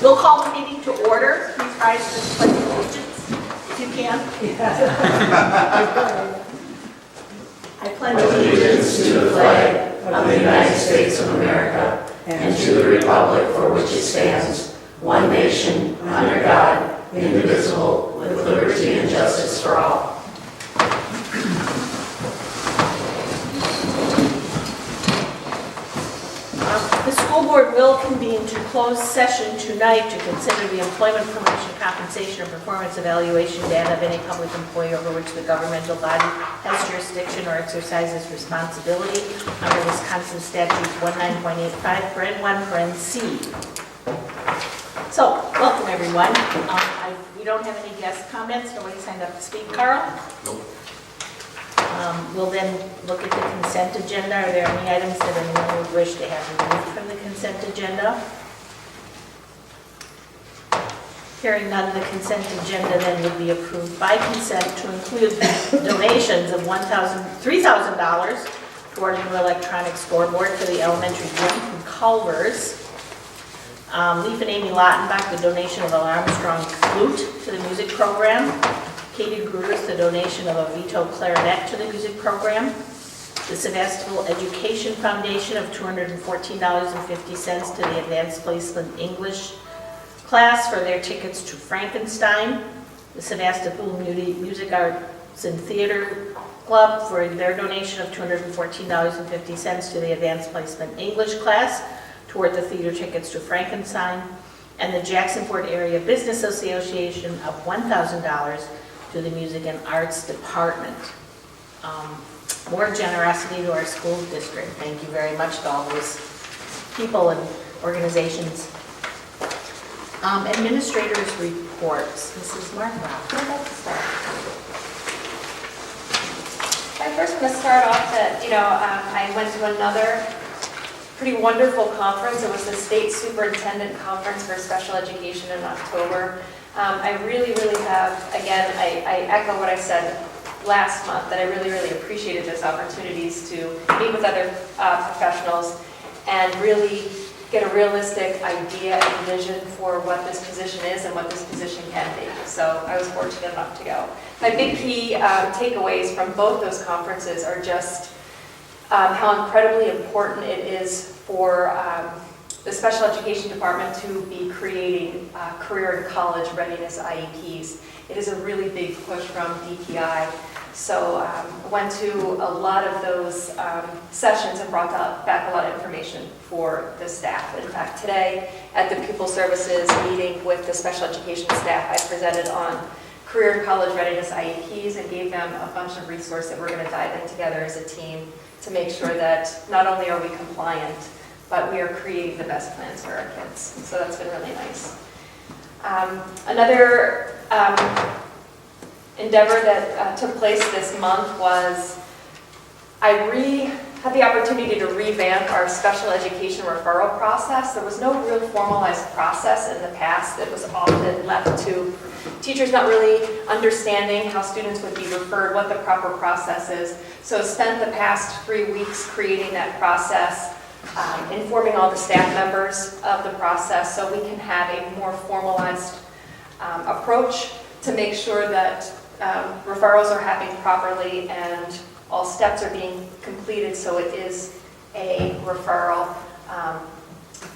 We'll call the meeting to order. Please rise to the pledge of allegiance, if you can. I pledge Allegiance to the flag of the United States of America and to the republic for which it stands, one nation, under God, indivisible, with liberty and justice for all. The school board will convene to close session tonight to consider the employment, promotion, compensation, or performance evaluation data of any public employee over which the governmental body has jurisdiction or exercises responsibility under Wisconsin statutes 19.85, paren 1, paren C. So, welcome everyone. We don't have any guest comments. Nobody signed up to speak. Carl? Nope. We'll then look at the consent agenda. Are there any items that anyone would wish to have removed from the consent agenda? Hearing none, the consent agenda then would be approved by consent to include donations of $3,000 toward a new electronic scoreboard for the elementary gym from Culver's. Leaf and Amy Lautenbach, the donation of an Armstrong flute to the music program. Katie Gruders, the donation of a Vito clarinet to the music program. The Sevastopol Education Foundation of $214.50 to the Advanced Placement English class for their tickets to Frankenstein. The Sevastopol Music Arts and Theater Club for their donation of $214.50 to the Advanced Placement English class toward the theater tickets to Frankenstein. And the Jacksonport Area Business Association of $1,000 to the Music and Arts Department. More generosity to our school district. Thank you very much to all those people and organizations. Administrators' reports. Mrs. Martha. I'd like to start. I first want to start off that, I went to another pretty wonderful conference. It was the State Superintendent Conference for Special Education in October. I really have, again, I echo what I said last month, that I really appreciated those opportunities to meet with other professionals and really get a realistic idea and vision for what this position is and what this position can be. So I was fortunate enough to go. My big key takeaways from both those conferences are just how incredibly important it is for the special education department to be creating career and college readiness IEPs. It is a really big push from DPI. So I went to a lot of those sessions and brought back a lot of information for the staff. In fact, today at the Pupil Services meeting with the special education staff, I presented on career and college readiness IEPs and gave them a bunch of resources that we're going to dive in together as a team to make sure that not only are we compliant, but we are creating the best plans for our kids. So that's been really nice. Another endeavor that took place this month was I had the opportunity to revamp our special education referral process. There was no real formalized process in the past. It was often left to teachers not really understanding how students would be referred, what the proper process is. So I spent the past 3 weeks creating that process, informing all the staff members of the process so we can have a more formalized approach to make sure that referrals are happening properly and all steps are being completed so it is a referral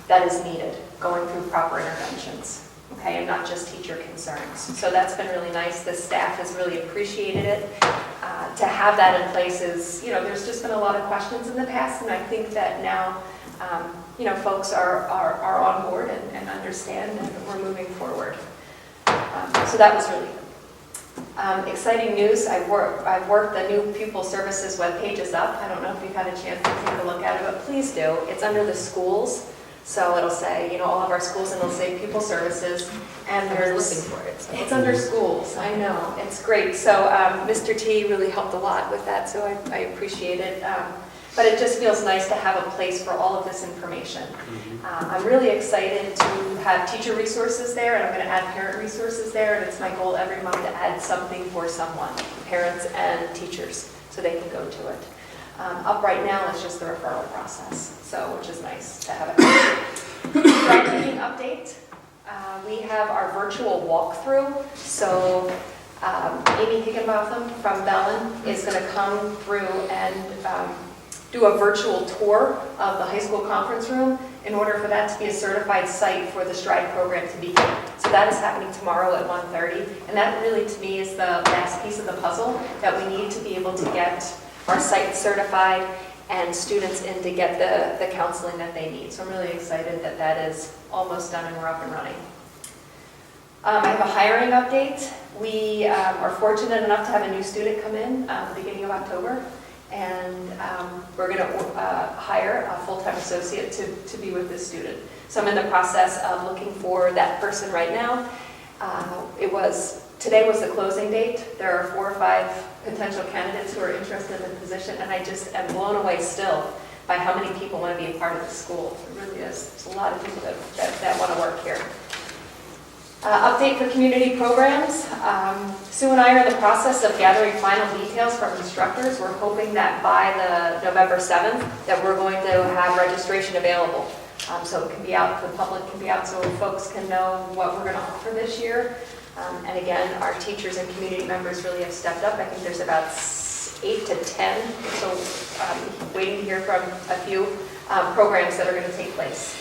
that is needed, going through proper interventions, okay, and not just teacher concerns. So that's been really nice. The staff has really appreciated it. To have that in place is, there's just been a lot of questions in the past, and I think that now, folks are on board and understand, and we're moving forward. So that was really good. Exciting news, I've worked the new Pupil Services webpage is up. I don't know if you've had a chance to take a look at it, but please do. It's under the schools. So it'll say, all of our schools, and it'll say Pupil Services. And I was looking for it. So. It's under schools, I know. It's great. So Mr. T really helped a lot with that, so I appreciate it. But it just feels nice to have a place for all of this information. I'm really excited to have teacher resources there, and I'm going to add parent resources there, and it's my goal every month to add something for someone, parents and teachers, so they can go to it. Up right now is just the referral process, so which is nice to have it. Grad meeting update. We have our virtual walkthrough. So Amy Higginbotham from Bellin is going to come through and do a virtual tour of the high school conference room in order for that to be a certified site for the STRIDE program to begin. So that is happening tomorrow at 1:30. And that really, to me, is the last piece of the puzzle that we need to be able to get our site certified and students in to get the counseling that they need. So I'm really excited that that is almost done and we're up and running. I have a hiring update. We are fortunate enough to have a new student come in at the beginning of October, and we're going to hire a full-time associate to be with this student. So I'm in the process of looking for that person right now. Today was the closing date. There are 4 or 5 potential candidates who are interested in the position, and I just am blown away still by how many people want to be a part of the school. It really is. There's a lot of people that want to work here. Update for community programs. Sue and I are in the process of gathering final details from instructors. We're hoping that by the November 7th that we're going to have registration available. So it can be out, the public can be out, so folks can know what we're going to offer this year. And again, our teachers and community members really have stepped up. I think there's about 8 to 10, so waiting to hear from a few programs that are going to take place.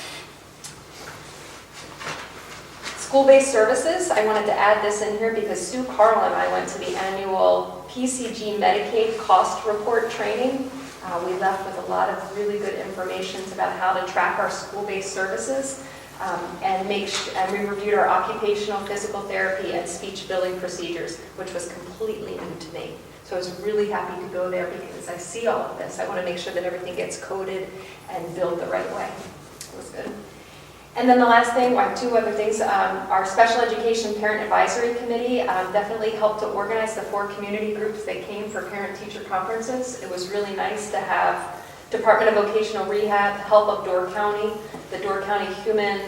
School-based services, I wanted to add this in here because Sue Carl and I went to the annual PCG Medicaid cost report training. We left with a lot of really good information about how to track our school-based services and we reviewed our occupational, physical therapy, and speech billing procedures, which was completely new to me. So I was really happy to go there because I see all of this. I want to make sure that everything gets coded and billed the right way. It was good. And then the last thing, or 2 other things, our Special Education Parent Advisory Committee definitely helped to organize the 4 community groups that came for parent-teacher conferences. It was really nice to have Department of Vocational Rehab, help of Door County, the Door County Human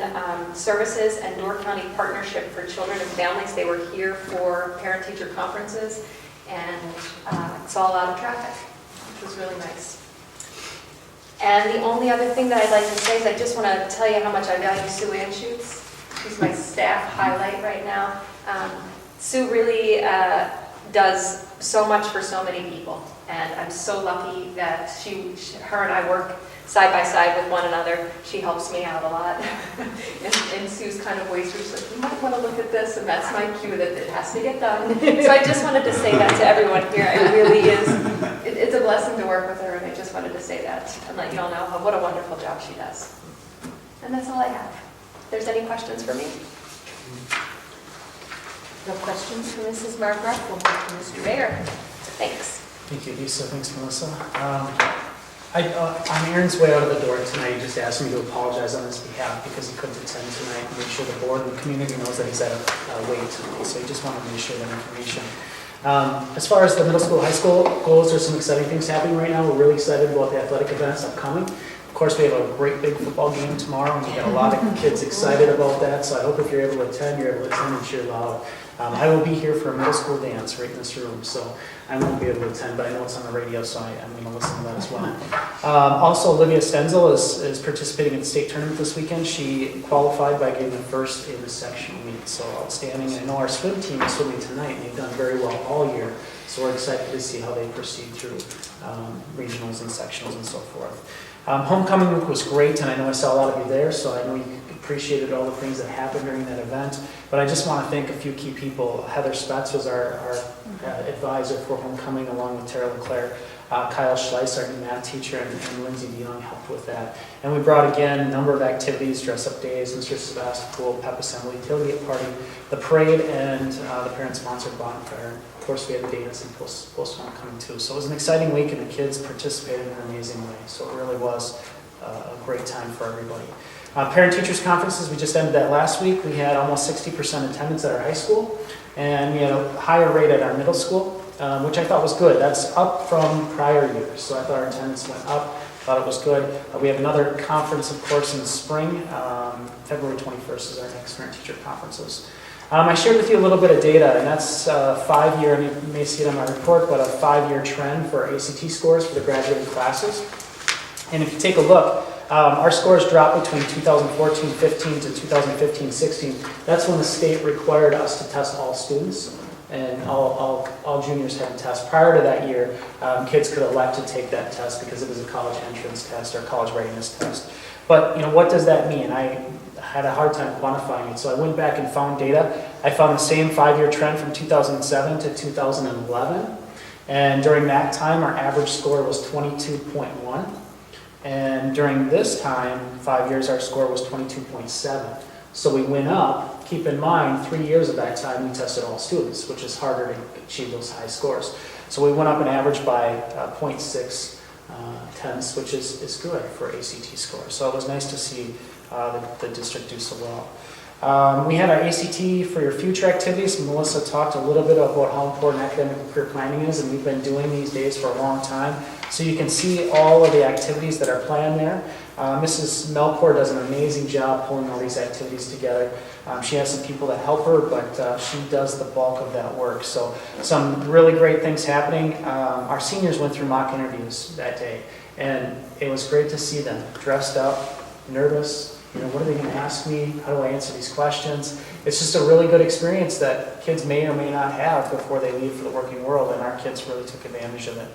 Services, and Door County Partnership for Children and Families. They were here for parent-teacher conferences and saw a lot of traffic, which was really nice. And the only other thing that I'd like to say is I just want to tell you how much I value Sue Anschutz. She's my staff highlight right now. Sue really does so much for so many people, and I'm so lucky that her and I work side by side with one another. She helps me out a lot. and Sue's kind of ways, she's like, you might want to look at this, and that's my cue that it has to get done. So I just wanted to say that to everyone here. It really is, it's a blessing to work with her, and I just wanted to say that and let you all know what a wonderful job she does. And that's all I have. If there's any questions for me? No questions for Mrs. Margaret? We'll move to Mr. Mayor. Thanks. Thank you, Lisa. Thanks, Melissa. On Aaron's way out of the door tonight, he just asked me to apologize on his behalf because he couldn't attend tonight and make sure the board and the community knows that he's at a wait tonight. So he just wanted me to share that information. As far as the middle school, high school goals, there's some exciting things happening right now. We're really excited about the athletic events upcoming. Of course, we have a great big football game tomorrow, and we got a lot of kids excited about that. So I hope if you're able to attend, you're able to attend and cheer loud. I will be here for a middle school dance right in this room, so I won't be able to attend, but I know it's on the radio, so I'm going to listen to that as well. Also, Olivia Stenzel is participating in the state tournament this weekend. She qualified by getting the first in the section meet, so outstanding. And I know our swim team is swimming tonight, and they've done very well all year, so we're excited to see how they proceed through regionals and sectionals and so forth. Homecoming week was great, and I know I saw a lot of you there, so I know you appreciated all the things that happened during that event. But I just want to thank a few key people. Heather Spetz was our advisor for homecoming, along with Tara LeClaire. Kyle Schleiss, our new math teacher, and Lindsay DeYoung helped with that. And we brought, again, a number of activities, dress-up days, Mr. Sevastopol, pep assembly, tailgate party, the parade, and the parent-sponsored bonfire. Of course, we had the dance and post-homecoming too. So it was an exciting week, and the kids participated in an amazing way. So it really was a great time for everybody. Parent-teachers conferences, we just ended that last week. We had almost 60% attendance at our high school, and we had a higher rate at our middle school, which I thought was good. That's up from prior years, so I thought our attendance went up. Thought it was good. We have another conference, of course, in the spring. February 21st is our next parent-teacher conferences. I shared with you a little bit of data, and that's 5-year, and you may see it on my report, but a 5-year trend for ACT scores for the graduating classes. And if you take a look, Our scores dropped between 2014-15 to 2015-16. That's when the state required us to test all students, and all juniors had to test. Prior to that year, kids could elect to take that test because it was a college entrance test or college readiness test. But what does that mean? I had a hard time quantifying it, so I went back and found data. I found the same 5-year trend from 2007 to 2011, and during that time, our average score was 22.1. And during this time, 5 years, our score was 22.7. So we went up. Keep in mind, 3 years of that time, we tested all students, which is harder to achieve those high scores. So we went up an average by 0.6 tenths, which is good for ACT scores. So it was nice to see the district do so well. We had our ACT for your future activities. Melissa talked a little bit about how important academic and career planning is, and we've been doing these days for a long time. So you can see all of the activities that are planned there. Mrs. Melkor does an amazing job pulling all these activities together. She has some people that help her, but she does the bulk of that work. So some really great things happening. Our seniors went through mock interviews that day, and it was great to see them dressed up, nervous. What are they going to ask me? How do I answer these questions? It's just a really good experience that kids may or may not have before they leave for the working world, and our kids really took advantage of it.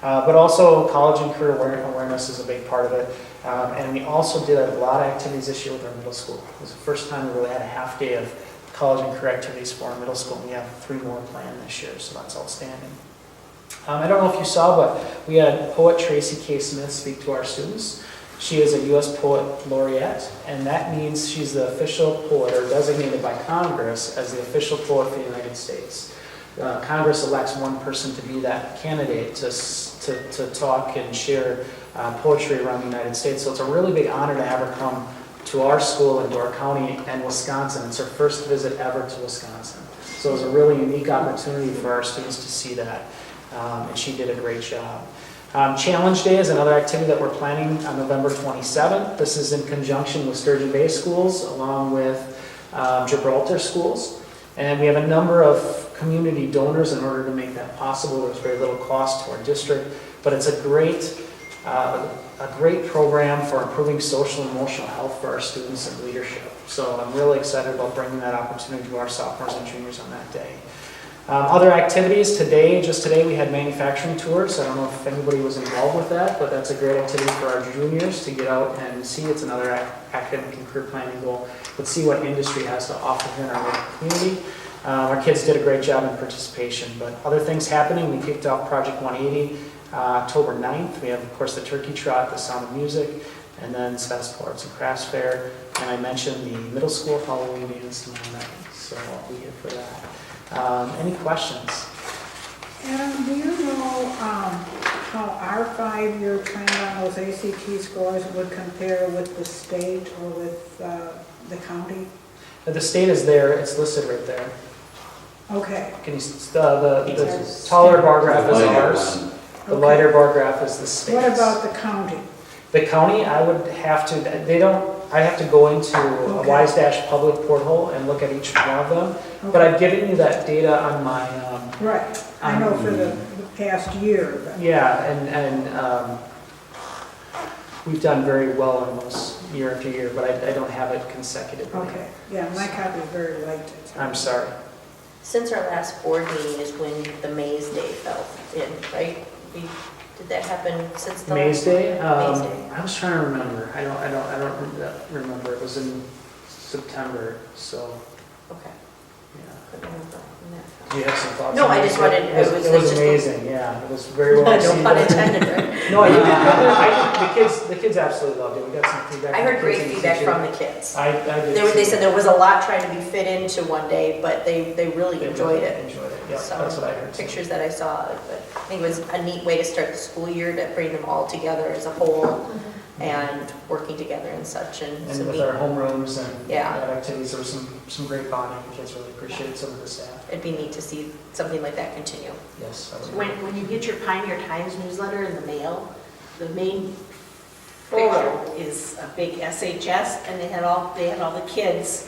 But also college and career awareness is a big part of it. And we also did a lot of activities this year with our middle school. It was the first time we really had a half day of college and career activities for our middle school. And we have 3 more planned this year, so that's outstanding. I don't know if you saw, but we had poet Tracy K. Smith speak to our students. She is a U.S. Poet Laureate, and that means she's the official poet, or designated by Congress as the official poet for the United States. Congress elects one person to be that candidate to talk and share poetry around the United States. So it's a really big honor to have her come to our school and to our county and Wisconsin. It's her first visit ever to Wisconsin. So it was a really unique opportunity for our students to see that, and she did a great job. Challenge Day is another activity that we're planning on November 27th. This is in conjunction with Sturgeon Bay Schools along with Gibraltar Schools. And we have a number of community donors in order to make that possible. There's very little cost to our district, but it's a great program for improving social and emotional health for our students and leadership. So I'm really excited about bringing that opportunity to our sophomores and juniors on that day. Other activities just today we had manufacturing tours. I don't know if anybody was involved with that, but that's a great activity for our juniors to get out and see. It's another academic and career planning goal, but see what industry has to offer here in our local community. Our kids did a great job in participation, but other things happening. We kicked off Project 180 October 9th. We have, of course, the Turkey Trot, the Sound of Music, and then Sevastopol Arts and Crafts Fair. And I mentioned the middle school Halloween dance tomorrow night, so I'll be here for that. Any questions? Adam, do you know how our 5-year trend on those ACT scores would compare with the state or with the county? The state is there. It's listed right there. Okay. Can you, the taller bar graph is ours. The lighter bar graph is the state's. What about the county? The county, I would have to, I have to go into a WISE- public porthole and look at each one of them. Okay. But I've given you that data on my... Right. I know for the past year. But. Yeah, and we've done very well in those year after year, but I don't have it consecutively. Okay. Yeah, my copy is very light. I'm sorry. Since our last board meeting is when the Maze Day fell in, right? Did that happen since the Maze Day? Maze Day. I was trying to remember. I don't remember. It was in September, so Okay. yeah. Couldn't remember when that fell. Do you have some thoughts? No, on I it? just wanted- It was just- amazing. Yeah, it was very well No received. pun intended, right? No, the kids absolutely loved it. We got some feedback. I heard from great kids and feedback teachers. from the kids. I did. They too. said there was a lot trying to be fit into one day, but they really enjoyed it. Enjoyed it. Yeah, Some that's what I heard. too. pictures that I saw, but I think it was a neat way to start the school year, to bring them all together as a whole and working together and such. And And some with neat, our homerooms and Yeah. activities, there was some great bonding. The kids really appreciated some of the staff. it'd be neat to see something like that continue. Yes. I would When agree. you get your Pioneer Times newsletter in the mail, the main photo is a big SHS, and they had all the kids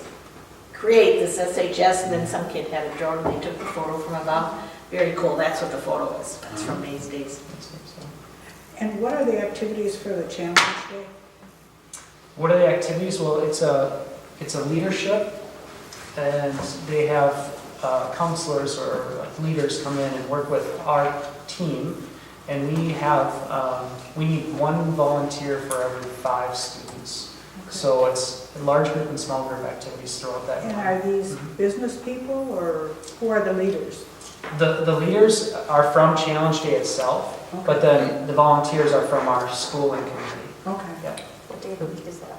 create this SHS, and then some kid had a drone, and they took the photo from above. Very cool, that's what the photo is. It's from Maze Days. That's good, so. And what are the activities for the Challenge Day? What are the activities? Well, it's a leadership, and they have counselors or leaders come in and work with our team, and we need one volunteer for every 5 students. So it's a large group and small group activities throughout that. And are these business people, or who are the leaders? The leaders are from Challenge Day itself, but then the volunteers are from our school and community. Okay. Yeah. What day of the week is that?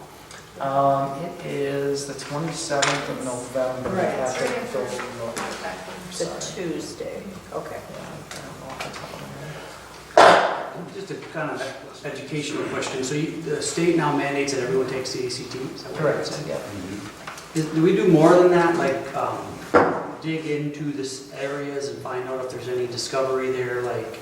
It is the 27th of November. Right. I have to go look. It's a Tuesday. Okay. Yeah, I don't know off the top of my head. Just a kind of educational question. So the state now mandates that everyone takes the ACT? Is that what you're Correct, saying? yeah. Do we do more than that, like dig into this areas and find out if there's any discovery there, like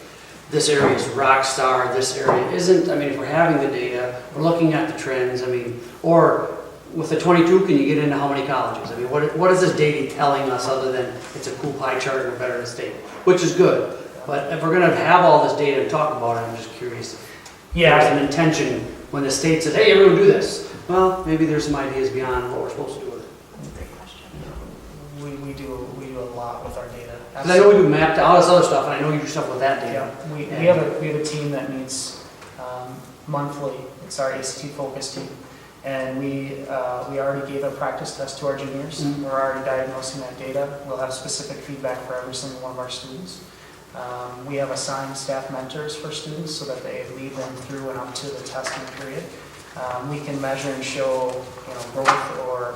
this area is rock star, this area isn't? I mean, if we're having the data, we're looking at the trends, I mean, or with the 22, can you get into how many colleges? I mean, what is this data telling us other than it's a cool pie chart and we're better than state, which is good. But if we're gonna have all this data and talk about it, I'm just curious if there's an intention when the state says, hey, everyone do this. Well, maybe there's some ideas beyond what we're supposed to do with it. Great question. We do a lot with our data. Because I know we do map, all this other stuff, and I know you do stuff with that data. Yeah, we have a team that meets monthly. It's our ACT focus team. And we already gave a practice test to our juniors. We're already diagnosing that data. We'll have specific feedback for every single one of our students. We have assigned staff mentors for students so that they lead them through and up to the testing period. We can measure and show growth or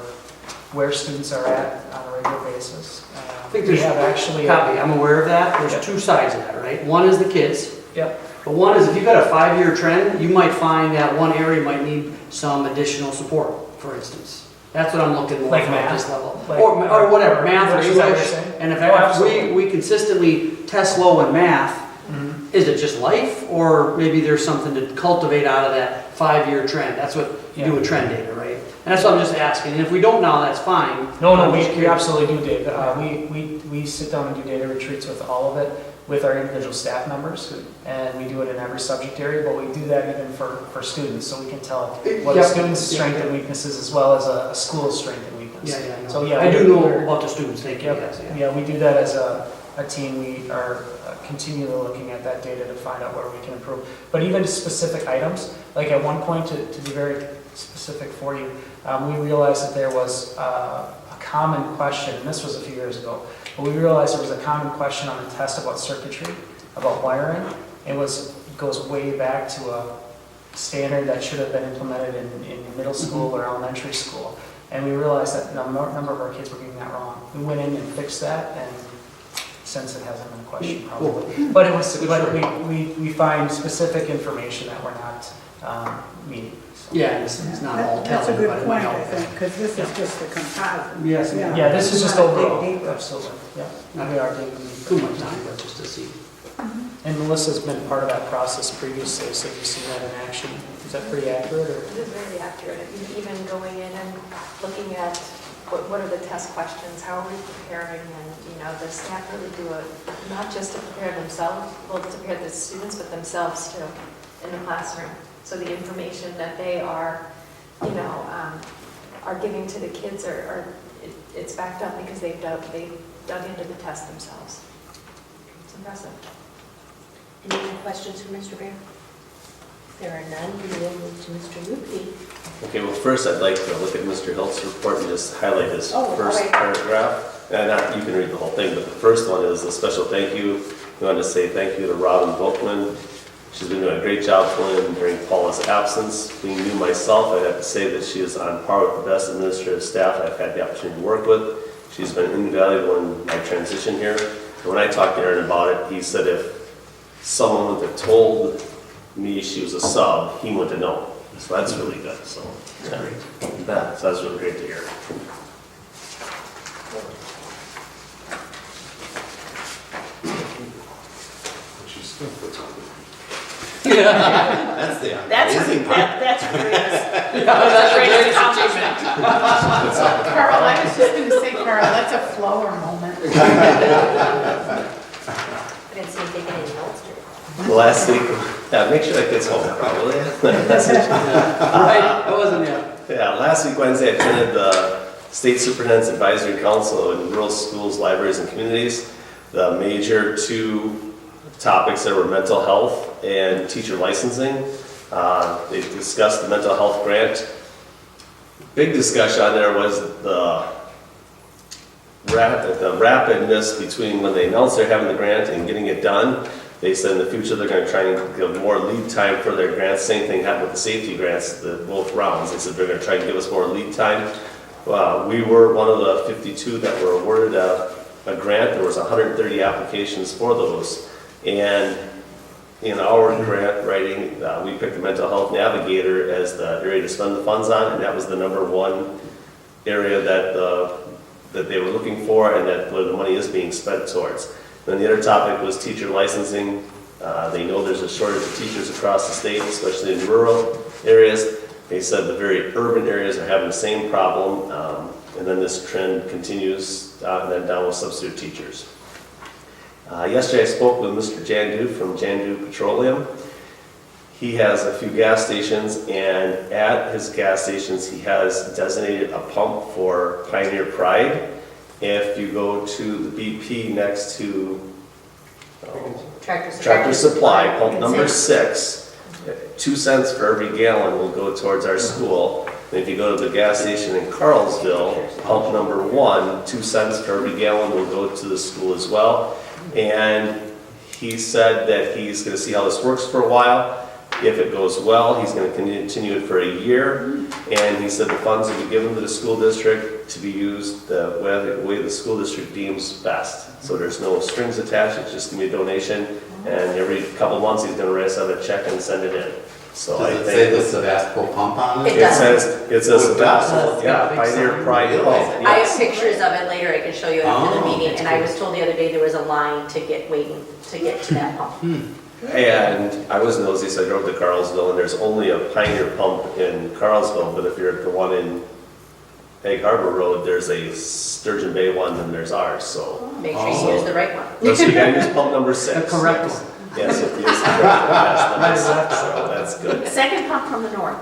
where students are at on a regular basis. I think there's I'm aware of that. There's 2 sides of that, right? One is the kids. Yep. But one is if you've got a 5-year trend, you might find that one area might need some additional support, for instance. That's what I'm looking more Like for math? at this level. Like- or whatever, math or Is that what you're English. saying? And if Oh, absolutely. we consistently test low in math, Mhm. is it just life? Or maybe there's something to cultivate out of that 5-year trend? That's what you do with trend data, right? And that's what I'm just asking. And if we don't now, that's fine. No, I'm we just curious. absolutely do, Dave. We sit down and do data retreats with all of it, with our individual staff members, and we do it in every subject area, but we do that even for students, so we can tell what a Yep. student's strength and weaknesses as well as a school's strength and weakness. Yeah, I know. So, yeah, I do we're- know about the students, thank you, Yep. yes, yeah. Yeah, we do that as a team. We are continually looking at that data to find out where we can improve. But even specific items, like at one point, to be very specific for you, we realized that there was a common question, and this was a few years ago, but we realized there was a common question on the test about circuitry, about wiring. It goes way back to a standard that should have been implemented in middle school or elementary school. And we realized that a number of our kids were getting that wrong. We went in and fixed that, and since it hasn't been questioned probably. But it was, but we find specific information that we're not meeting. So. Yeah, it's not all That's a telling, good but it might point, I help. think, because this is just a composite. Yes. Yeah, this is just Not dig overall. deeper. Absolutely. Yeah, we are digging Too deeper. much time, but just to see. And Melissa's been part of that process previously, so you've seen that in action. Is that pretty accurate? Or? It is very accurate. Even going in and looking at what are the test questions, how are we preparing, and the staff really do it, not just to prepare themselves, well, to prepare the students, but themselves too, in the classroom. So the information that they are, are giving to the kids it's backed up because they've dug into the test themselves. It's impressive. Any other questions for Mr. Bear? There are none. We will move to Mr. Lupke. Okay, well, first I'd like to look at Mr. Hilt's report and just highlight his Oh, first all right. paragraph. You can read the whole thing, but the first one is a special thank you. We want to say thank you to Robin Volkman. She's been doing a great job filling in during Paula's absence. Being new myself, I have to say that she is on par with the best administrative staff I've had the opportunity to work with. She's been invaluable in my transition here. And when I talked to Aaron about it, he said if someone would have told me she was a sub, he wouldn't have known. So that's really good. So that's really great to hear. That's the amazing part. That's great. That's a great accomplishment. Carl, I was just going to say, Carl, that's a flower moment. I didn't see you taking any notes, The last week, make sure that gets home, probably. Right, that wasn't it. Yeah, last week Wednesday, I attended the State Superintendent's Advisory Council in Rural Schools, Libraries, and Communities. The major two topics there were mental health and teacher licensing. They discussed the mental health grant. Big discussion on there was the rapidness between when they announced they're having the grant and getting it done. They said in the future they're going to try and give more lead time for their grants. Same thing happened with the safety grants, both rounds. They said they're going to try and give us more lead time. We were one of the 52 that were awarded a grant. There was 130 applications for those. And in our grant writing, we picked the mental health navigator as the area to spend the funds on, and that was the #1 area that they were looking for, and that where the money is being spent towards. Then the other topic was teacher licensing. They know there's a shortage of teachers across the state, especially in rural areas. They said the very urban areas are having the same problem, and then this trend continues, and then down with substitute teachers. Yesterday I spoke with Mr. Jandu from Jandu Petroleum. He has a few gas stations, and at his gas stations he has designated a pump for Pioneer Pride. If you go to the BP next to Tractor Supply, pump number 6, 2 cents for every gallon will go towards our school. And if you go to the gas station in Carlsville, pump number 1, 2 cents for every gallon will go to the school as well. And he said that he's going to see how this works for a while. If it goes well, he's going to continue it for a year. And he said the funds will be given to the school district to be used the way the school district deems best. So there's no strings attached, it's just going to be a donation. And every couple of months he's going to write us out a check and send it in. So Does it say the Sevastopol pump on it? It It says Sevastopol, yeah, Pioneer Pride Really? pump. I Yes. have pictures of it later, I can show you after the Oh, meeting, and I was told the other day there was a line to get waiting to get to that pump. And I was nosy, so I drove to Carlsville, and there's only a Pioneer pump in Carlsville, but if you're at the one in Egg Harbor Road, there's a Sturgeon Bay one, and there's ours, so. Make sure you use the right one. So you gotta use pump number 6. The correct one. Yes, if you use the correct one, yes, number 6, so that's good. Second pump from the north.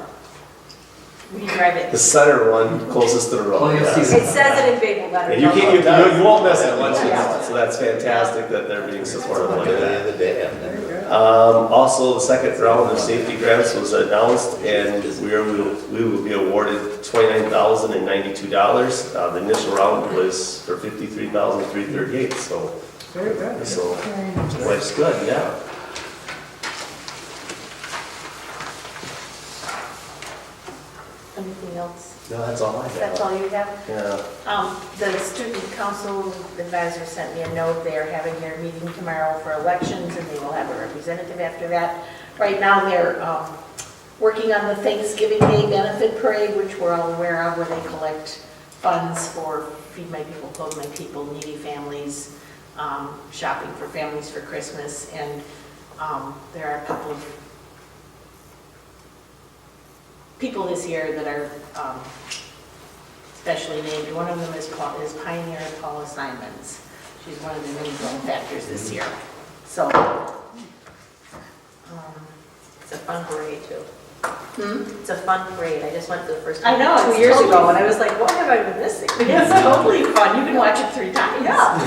We can drive it. The center one, closest to the road. Oh, you'll yes. see. It says it in Babel letter. And you won't miss it once you know it, so that's fantastic that they're being supportive like The that. other day, I've never heard. Also, the second round of safety grants was announced, and we will be awarded $29,092. The initial round was for $53,338, so Very good. So- life's good, yeah. Anything else? No, that's all I That's got. all you have? Yeah. The student council advisor sent me a note. They're having their meeting tomorrow for elections, and they will have a representative after that. Right now, they're working on the Thanksgiving Day benefit parade, which we're all aware of, where they collect funds for Feed My People, Clothe My People, needy families, shopping for families for Christmas, and there are a couple of people this year that are specially named. One of them is Pioneer Paula Simons. She's one of the main benefactors this year. So It's a fun parade too. It's a fun parade, I just went for the first I time know, 2 it's years totally- ago, and I was like, what have I been missing? it's totally fun. You can watch it 3 times. Yeah.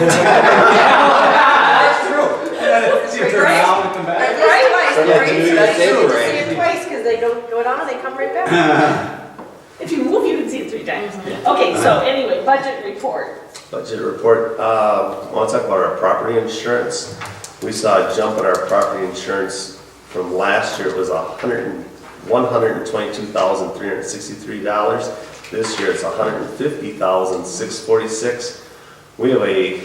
That's true. You turn around and come back. At least twice, So the you have to parades, do but your I get to favorite. see it twice, because they don't go down and they come right back. If you move, you can see it 3 times. Okay, so anyway, budget report. Budget report, I want to talk about our property insurance. We saw a jump in our property insurance from last year. It was $122,363. This year it's $150,646. We have a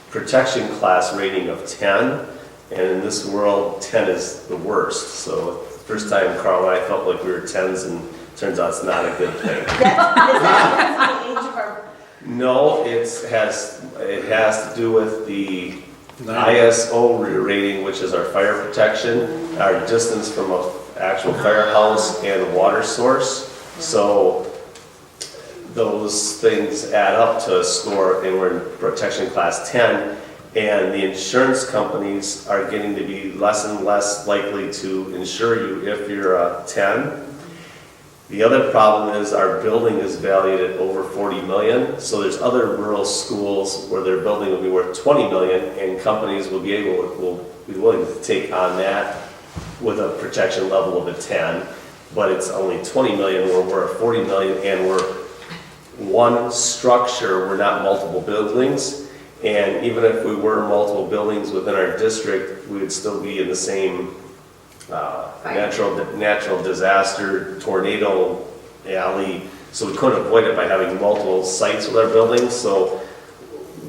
protection class rating of 10, and in this world, 10 is the worst. So the first time Carl and I felt like we were 10s, and turns out it's not a good thing. Is that the age of our, No, it has to do with the ISO rating, which is our fire protection, our distance from an actual firehouse and a water source. So those things add up to a score, and we're in protection class 10. And the insurance companies are getting to be less and less likely to insure you if you're a 10. The other problem is our building is valued at over 40 million, so there's other rural schools where their building will be worth 20 million, and companies will be willing to take on that with a protection level of a 10, but it's only 20 million where we're at 40 million, and we're one structure, we're not multiple buildings. And even if we were multiple buildings within our district, we would still be in the same natural disaster, tornado alley. So we couldn't avoid it by having multiple sites with our buildings. So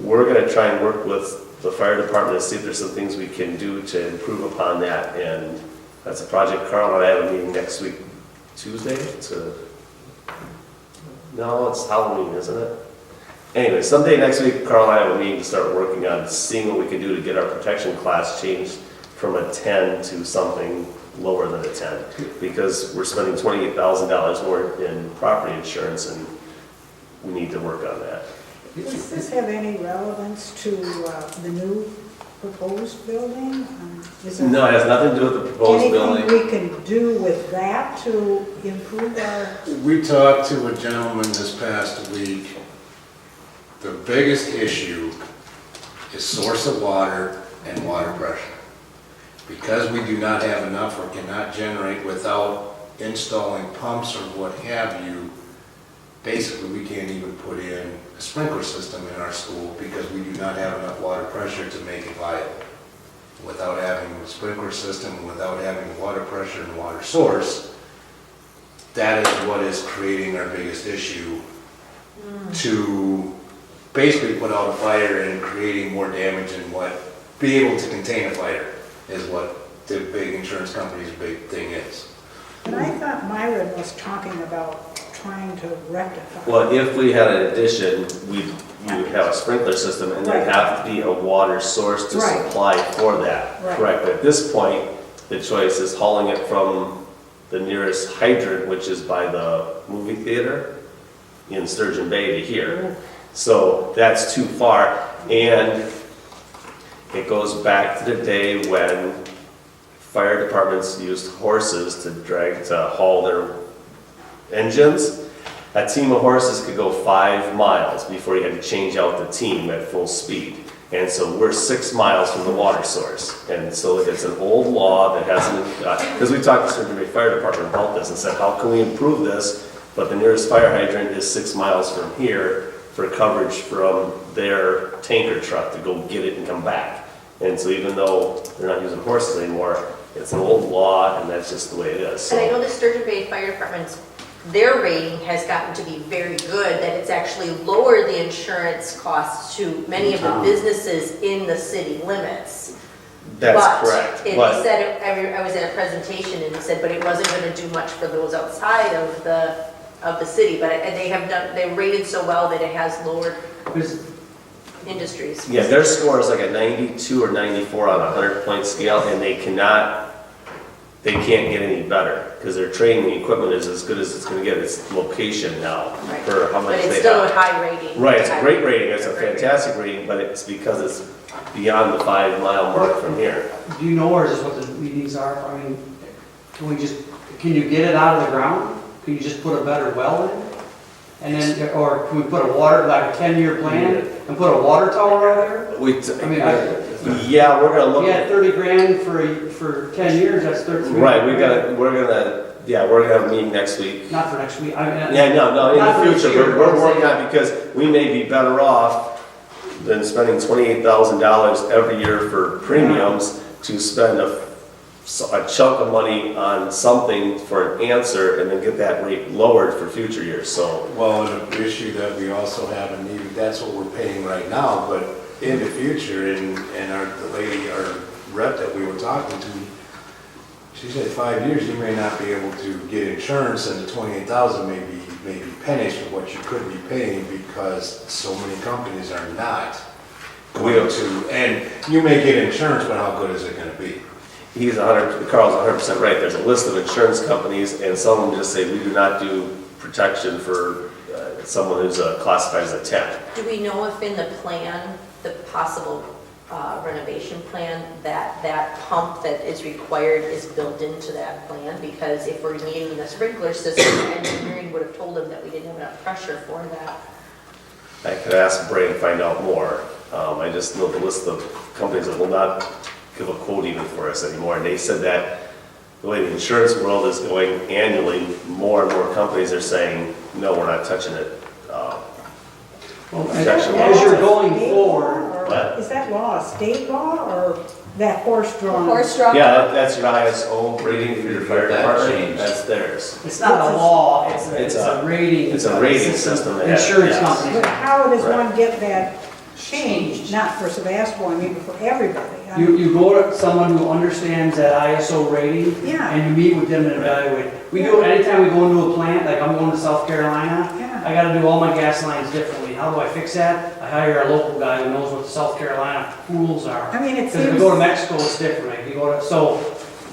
we're going to try and work with the fire department to see if there's some things we can do to improve upon that. And that's a project. Carl and I have a meeting next week, Tuesday. No, it's Halloween, isn't it? Anyway, someday next week, Carl and I have a meeting to start working on seeing what we can do to get our protection class changed from a 10 to something lower than a 10, because we're spending $28,000 more in property insurance, and we need to work on that. Does this have any relevance to the new proposed building? Is there No, it has nothing to do with the proposed building. anything we can do with that to improve our? We talked to a gentleman this past week. The biggest issue is source of water and water pressure. Because we do not have enough or cannot generate without installing pumps or what have you, basically we can't even put in a sprinkler system in our school because we do not have enough water pressure to make it viable. Without having a sprinkler system, without having water pressure and water source, that is what is creating our biggest issue to basically put out a fire and creating more damage and be able to contain a fire is what the big insurance company's big thing is. And I thought Myron was talking about trying to rectify. Well, if we had an addition, we would have a sprinkler system, and there'd have to be a water source to Right. supply for that. Right. Correct, but at this point, the choice is hauling it from the nearest hydrant, which is by the movie theater in Sturgeon Bay, to here. So that's too far, and it goes back to the day when fire departments used horses to haul their engines. A team of horses could go 5 miles before you had to change out the team at full speed. And so we're 6 miles from the water source. And so it's an old law that hasn't, because we talked to the Sturgeon Bay Fire Department about this and said, how can we improve this? But the nearest fire hydrant is 6 miles from here for coverage from their tanker truck to go get it and come back. And so even though they're not using horses anymore, it's an old law, and that's just the way it is. And I So know the Sturgeon Bay Fire Department's, their rating has gotten to be very good, that it's actually lowered the insurance costs to many of the businesses in the city limits. that's correct. But it But said, I was at a presentation and it said, but it wasn't going to do much for those outside of the city. But they rated so well that it has lowered industries. yeah, their score is like a 92 or 94 on a 100-point scale, and they can't get any better, because their training equipment is as good as it's gonna get. It's location now Right. for how But much it's they still a have. high rating. Right, it's a High great rating, it's a Great fantastic rating, but it's because it's beyond the 5-mile mark from here. Do you know, or is this what the meetings are? I mean, can you get it out of the ground? Can you just put a better well in? And then, or can we put a water, like a 10-year plan, and put a water tower out there? I mean, Yeah, we're gonna look You at. had 30 grand for 10 years, that's 13. Right, we're gonna have a meeting next week. Not for next week, I mean. Yeah, no, Not in for the this future, year, we're I'm working saying. on it, because we may be better off than spending $28,000 every year for premiums to spend a chunk of money on something for an answer and then get that rate lowered for future years, so. Well, and the issue that we also have, and maybe that's what we're paying right now, but in the future, and our rep that we were talking to, she said 5 years, you may not be able to get insurance, and the 28,000 may be pennies for what you could be paying, because so many companies are not going to, and you may get insurance, but how good is it gonna be? Carl's 100% right. There's a list of insurance companies, and some of them just say, we do not do protection for someone who's classified as a 10. Do we know if in the plan, the possible renovation plan, that pump that is required is built into that plan, because if we're needing the sprinkler system, engineering would have told them that we didn't have enough pressure for that. I could ask Bray and find out more. I just know the list of companies that will not give a quote even for us anymore. And they said that the way the insurance world is going annually, more and more companies are saying, no, we're not touching it. Well, Protection as you're law. going State forward, law, or- What? Is that law a state law or that horse-drawn? Horse-drawn? Yeah, that's your ISO rating for your fire That department. changed. That's theirs. it's not a law, it's It's a a- rating. it's a rating system they have, Insurance yes. companies. But how does Right. one get that changed? Not for Sevastopol, I mean for everybody. I You, mean, you go to someone who understands that ISO rating, Yeah. and you meet with them and evaluate. We do, anytime we go into a plant, like I'm going to South Carolina, Yeah. I gotta do all my gas lines differently. How do I fix that? I hire a local guy who knows what the South Carolina rules are. I mean, it Because if seems. you go to Mexico, it's different. If you go to, so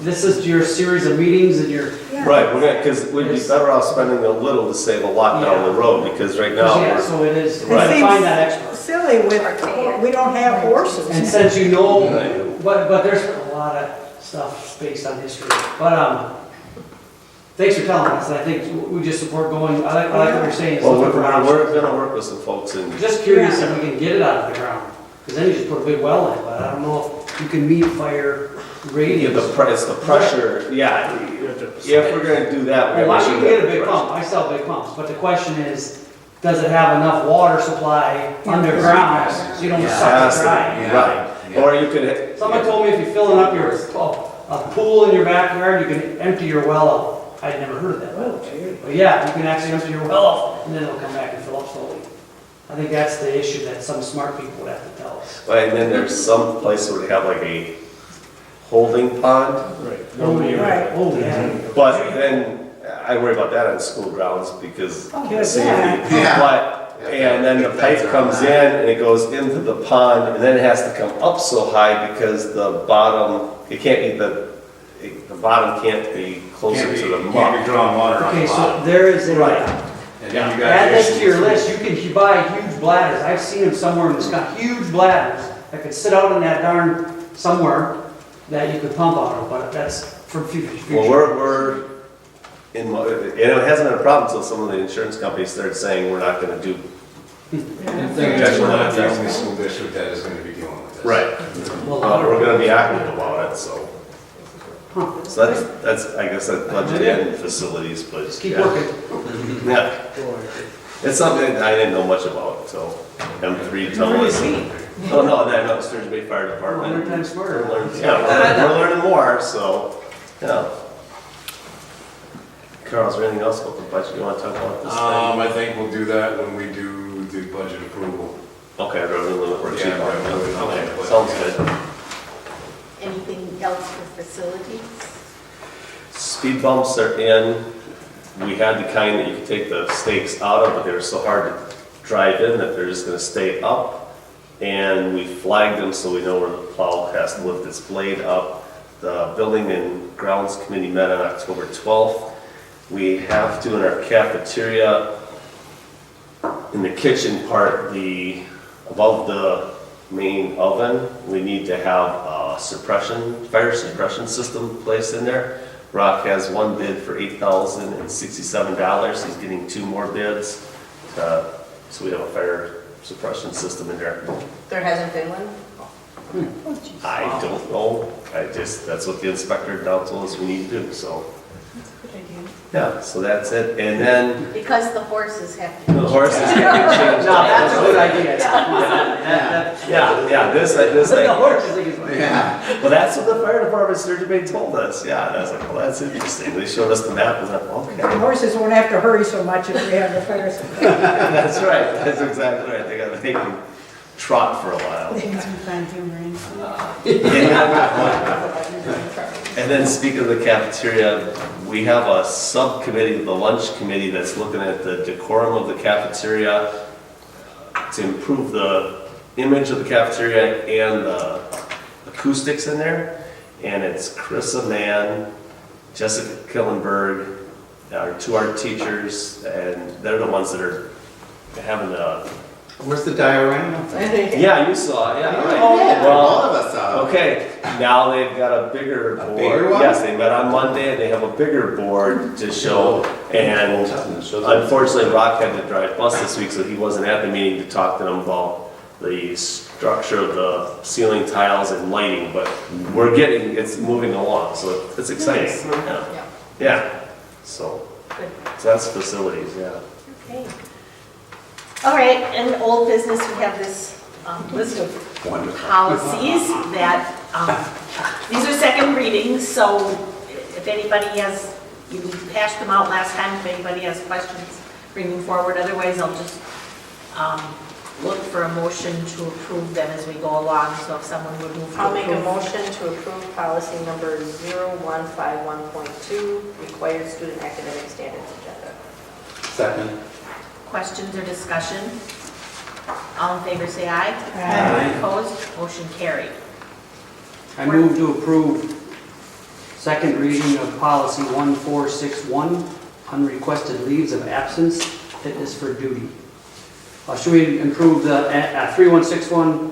this is your series of meetings and your, Yeah. Right, we're gonna, because we'd be better off spending a little to save a lot down the road, because right now, yeah, we're- so it is, It Right. find seems that expert. silly with, we don't have And horses. since you know, but there's a lot of stuff based on history. But, thanks for telling us, and I think we just support going, I like what you're saying. is well, looking for we're options. gonna work with some folks and Just curious if we can get it out of the ground, because then you just put a big well in, but I don't know if you can meet fire yeah, radius. it's the pressure, yeah. If we're gonna do that, we're Well, gonna. you can get a big pump, I sell big pumps, but the question is, does it have enough water supply underground, so you don't suck it dry? Right, or you could. Someone told me if you're filling up your, a pool in your backyard, you can empty your well up. I'd never heard of that. Oh, gee. But yeah, you can actually empty your well up, and then it'll come back and fill up slowly. I think that's the issue that some smart people would have to tell us. And then there's some place where they have like a holding pond, Oh, yeah. Right. Oh, yeah. but then I worry about that on school grounds because Yeah, safety. yeah. But, and then the pipe comes in and it goes into the pond and then it has to come up so high because the bottom, it can't be the bottom can't be closer to the Can't muck. be drawing water on Okay, the so bottom. there is a, Right. And then you got add this to your issues. list, you can buy huge bladders, I've seen them somewhere in this country, huge bladders that could sit out in that darn somewhere that you could pump out of, but that's for future. Well, we're in, and it hasn't been a problem until some of the insurance companies started saying we're not gonna do. And the thing is, we're not the only school district that is gonna be dealing with this. Right. Well, We're gonna be active about it, so. So that's, I guess that's budget and facilities, but. just keep yeah. working. Yeah, it's something I didn't know much about, so M3 tunnel is. Oh, no, no, Sturgeon Bay Fire Department. 100 times smarter. We're learning- Yeah, we're learning more, so, yeah. Carl, is there anything else about the budget you want to talk about this time? I think we'll do that when we do the budget approval. Okay, revenue limit worksheet. Yeah, revenue limit. Okay, sounds good. Anything else for facilities? Speed bumps are in. We had the kind that you could take the stakes out of, but they were so hard to drive in that they're just gonna stay up. And we flagged them so we know where the plow has to lift its blade up. The Building and Grounds Committee met on October 12th. We have to, in our cafeteria, in the kitchen part, above the main oven, we need to have a fire suppression system placed in there. Brock has one bid for $8,067. He's getting 2 more bids, so we have a fire suppression system in there. There hasn't been one? I don't know, that's what the inspector now told us we need to do, so. Yeah, so that's it, and then Because the horses have to. the horses get changed. No, that's a good idea. Yeah, this, The horses, I guess. Yeah. well, that's what the fire department Sturgeon Bay told us, yeah, and I was like, well, that's interesting, they showed us the map, and I was like, The okay. horses won't have to hurry so much if we have the fire supply. That's right, that's exactly right, they gotta make them trot for a while. And then speaking of the cafeteria, we have a subcommittee, the lunch committee, that's looking at the decorum of the cafeteria to improve the image of the cafeteria and the acoustics in there. And it's Carissa Mann, Jessica Killenberg, our 2 art teachers, and they're the ones that are having the Where's the diorama? Yeah, you saw it, yeah, right. All Well, of us saw it. okay, now they've got a bigger board. bigger one? Yes, they met on Monday and they have a bigger board to show. And unfortunately, Rock had to drive bus this week, so he wasn't at the meeting to talk to them about the structure of the ceiling tiles and lighting, but it's moving along, so it's exciting. Yeah. Yeah, so that's facilities, yeah. Okay. All right, in old business, we have this list of policies that, these are second readings, so if anybody has, you hashed them out last time, if anybody has questions, bring them forward. Otherwise, I'll just look for a motion to approve them as we go along, so if someone would move to I'll make a approve. motion to approve policy number 0151.2, required student academic standards agenda. Second. Questions or discussion? All in favor, say aye. Aye. Opposed? Motion carried. I move to approve second reading of policy 1461, unrequested leaves of absence, fitness for duty. Should we improve the 3161?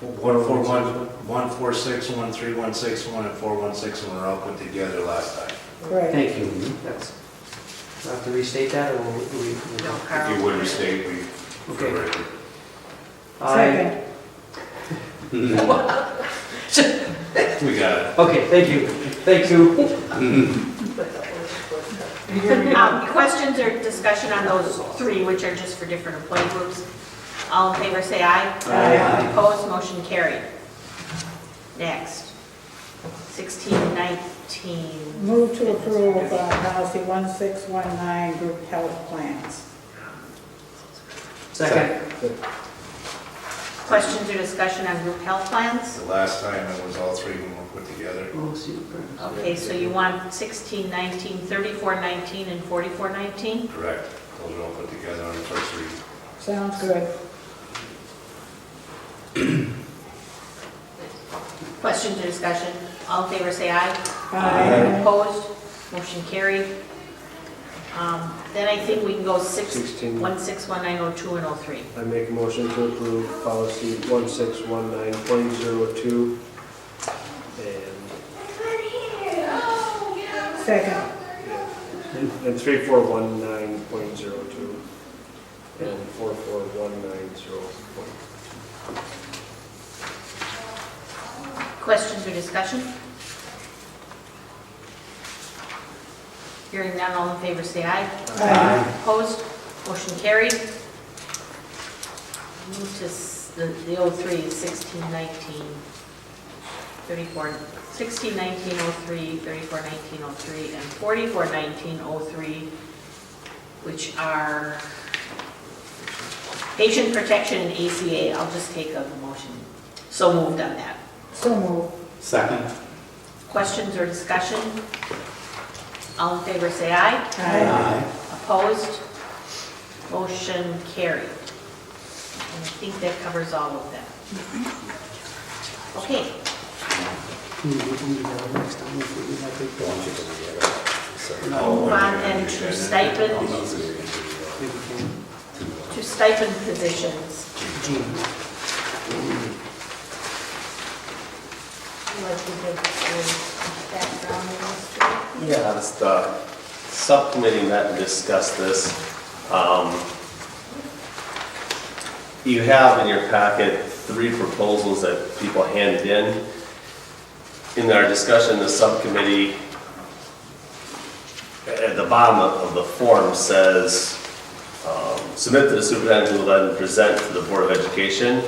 141, 3161, and 4161 were all put together last time. Right. Thank you. That's, do I have to restate that, or will we? No, If Carl. you would restate, we. Okay. Second. We got it. Okay, thank you. Thank you. Questions or discussion on those three, which are just for different employee groups? All in favor, say aye. Aye. Opposed? Motion carried. Next. 1619. Move to approve policy 1619, group health plans. Second. Questions or discussion on group health plans? The last time it was all three of them were put together. Oh, see. Okay, so you want 1619, 3419, and 4419? Correct. Those are all put together on the first reading. Sounds good. Questions or discussion? All in favor, say aye. Aye. Opposed? Motion carried. Then I think we can go 161902 and 03. I make a motion to approve policy 1619.02 Second. and 3419.02 and 4419.02. Questions or discussion? Hearing none, all in favor say aye. Aye. Opposed? Motion carried. Move to the 03 is 1619, 34, 161903, 341903, and 441903, which are patient protection and ACA. I'll just take a motion. So moved on that. So move. Second. Questions or discussion? All in favor say aye. Aye. Opposed? Motion carried. And I think that covers all of them. Okay, move on then to stipend positions. Like we did with background in this. Yeah, this, the subcommittee met and discussed this. You have in your packet 3 proposals that people handed in. In our discussion, the subcommittee, at the bottom of the form says, submit to the superintendent who will then present to the Board of Education.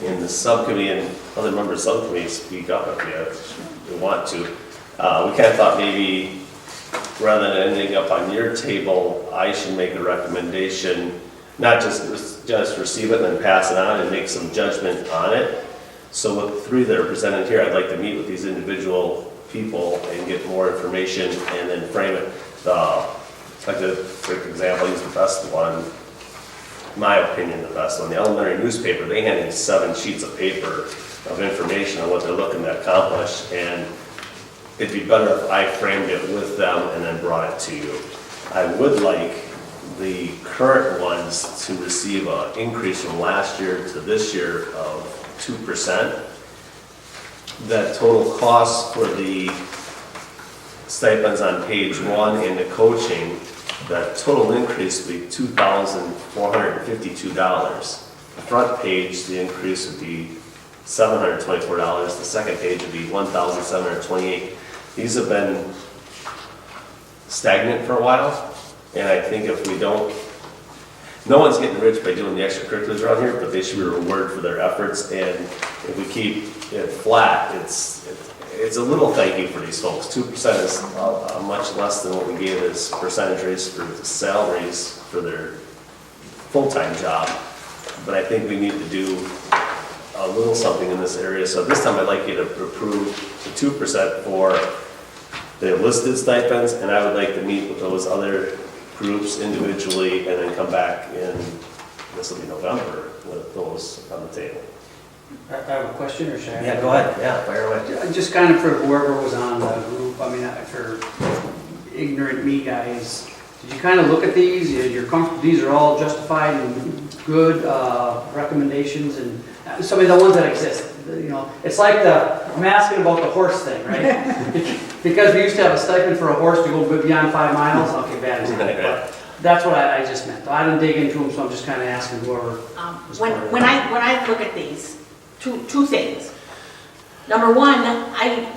In the subcommittee, and other members of the subcommittee speak up if you want to. We kind of thought maybe, rather than ending up on your table, I should make a recommendation, not just receive it and then pass it on and make some judgment on it. So with 3 that are presented here, I'd like to meet with these individual people and get more information and then frame it. Like the, for example, use the best one, my opinion, the best one, the elementary newspaper. They handed me 7 sheets of paper of information on what they're looking to accomplish, and it'd be better if I framed it with them and then brought it to you. I would like the current ones to receive an increase from last year to this year of 2%. That total cost for the stipends on page 1 and the coaching, that total increase would be $2,452. The front page, the increase would be $724. The second page would be $1,728. These have been stagnant for a while, and I think if we don't, no one's getting rich by doing the extracurriculars around here, but they should be rewarded for their efforts, and if we keep it flat, it's a little thank you for these folks. 2% is much less than what we gave as percentage raise for the salaries for their full-time job, but I think we need to do a little something in this area. So this time I'd like you to approve the 2% for the listed stipends, and I would like to meet with those other groups individually and then come back in, this will be November, with those on the table. I have a question, or should I? Yeah, go ahead, yeah, fire away. Just kind of for whoever was on the group, I mean, for ignorant me guys, did you kind of look at these? You're comfortable, these are all justified and good recommendations, and some of the ones that exist, you know, it's like I'm asking about the horse thing, right? Because we used to have a stipend for a horse to go beyond 5 miles, okay, bad example, but that's what I just meant. I didn't dig into them, so I'm just kind of asking whoever. When I look at these, two things. Number one, I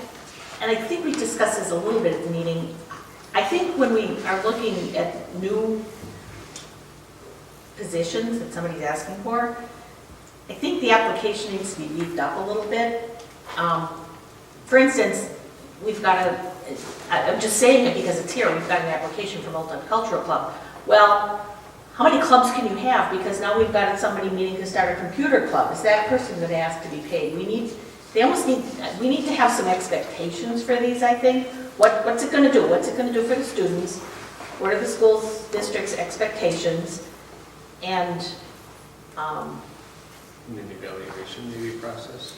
think we discussed this a little bit at the meeting. I think when we are looking at new positions that somebody's asking for, I think the application needs to be beefed up a little bit. For instance, we've got I'm just saying it because it's here, we've got an application for multicultural club. Well, how many clubs can you have? Because now we've got somebody needing to start a computer club. Is that person going to ask to be paid? We need to have some expectations for these, I think. What's it going to do? What's it going to do for the students? What are the school's district's expectations? And An evaluation maybe process.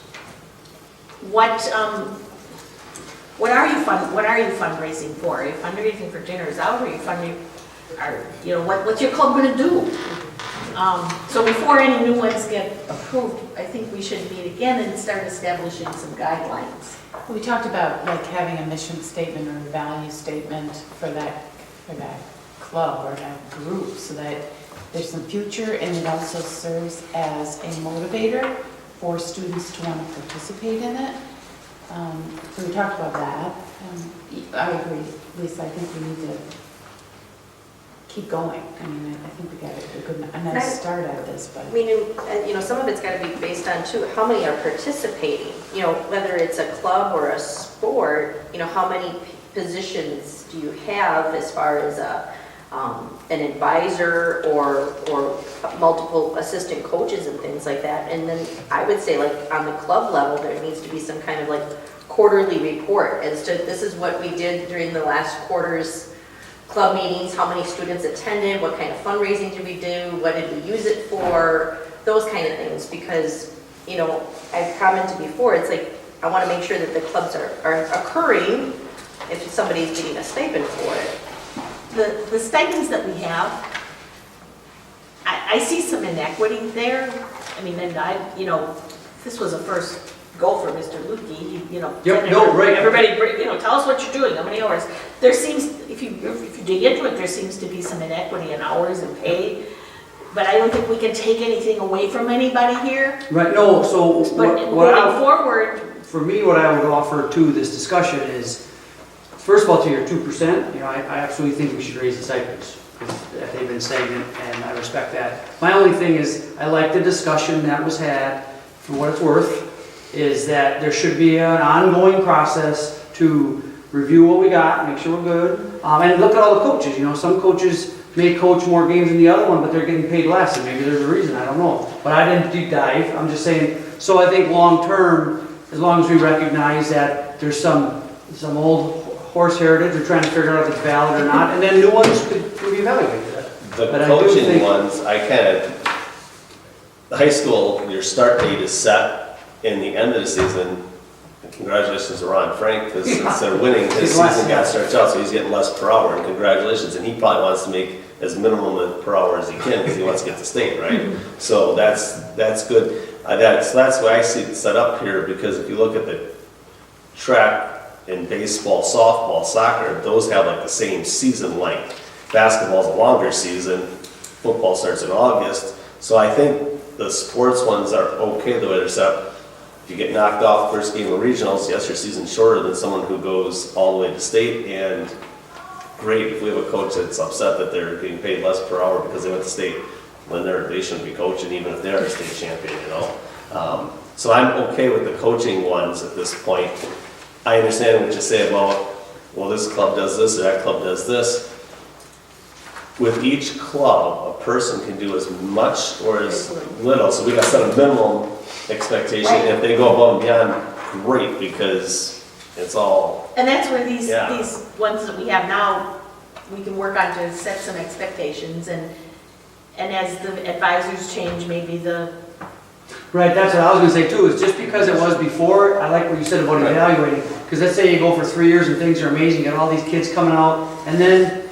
what are you fundraising for? Are you fundraising for dinners out? Are you what's your club going to do? So before any new ones get approved, I think we should meet again and start establishing some guidelines. We talked about like having a mission statement or a value statement for that club or that group, so that there's some future, and it also serves as a motivator for students to want to participate in it. So we talked about that. I agree, Lisa, I think we need to keep going. I mean, I think we got a nice start at this, but. I mean, some of it's got to be based on too, how many are participating? Whether it's a club or a sport, how many positions do you have as far as an advisor or multiple assistant coaches and things like that? And then I would say, like, on the club level, there needs to be some kind of like quarterly report as to this is what we did during the last quarter's club meetings, how many students attended, what kind of fundraising did we do, what did we use it for, those kind of things. Because, I've commented before, it's like I want to make sure that the clubs are occurring if somebody's getting a stipend for it. The stipends that we have, I see some inequity there. I mean, and this was a first go for Mr. Lukey. Right. Everybody, tell us what you're doing, how many hours. There seems, if you dig into it, there seems to be some inequity in hours and pay. But I don't think we can take anything away from anybody here. Right, no, so But going forward, for me, what I would offer to this discussion is, first of all, to your 2%, I absolutely think we should raise the stipends, because they've been stagnant, and I respect that. My only thing is, I like the discussion that was had, for what it's worth, is that there should be an ongoing process to review what we got, make sure we're good, and look at all the coaches. Some coaches may coach more games than the other one, but they're getting paid less, and maybe there's a reason, I don't know. But I didn't deep dive, I'm just saying, so I think long term, as long as we recognize that there's some old horse heritage, we're trying to figure out if it's valid or not, and then new ones could be evaluated. The coaching ones, the high school, your start date is set in the end of the season. Congratulations to Ron Frank, because instead of winning, his season got started out, so he's getting less per hour, and congratulations. And he probably wants to make as minimum per hour as he can, because he wants to get to state, right? So that's good. That's why I see it set up here, because if you look at the track and baseball, softball, soccer, those have like the same season length. Basketball's a longer season, football starts in August, so I think the sports ones are okay the way they're set up. If you get knocked off first game of regionals, yes, your season's shorter than someone who goes all the way to state, and great if we have a coach that's upset that they're getting paid less per hour because they went to state, when they shouldn't be coaching even if they're a state champion, you know. So I'm okay with the coaching ones at this point. I understand what you say about, well, this club does this, or that club does this. With each club, a person can do as much or as little, so we got to set a minimum expectation. Right. If they go above and beyond, great, because it's all, And that's where these Yeah. ones that we have now, we can work on to set some expectations, and as the advisors change, maybe the, Right, that's what I was gonna say too, is just because it was before, I like what you said about Right. evaluating. Because let's say you go for 3 years and things are amazing, you got all these kids coming out, and then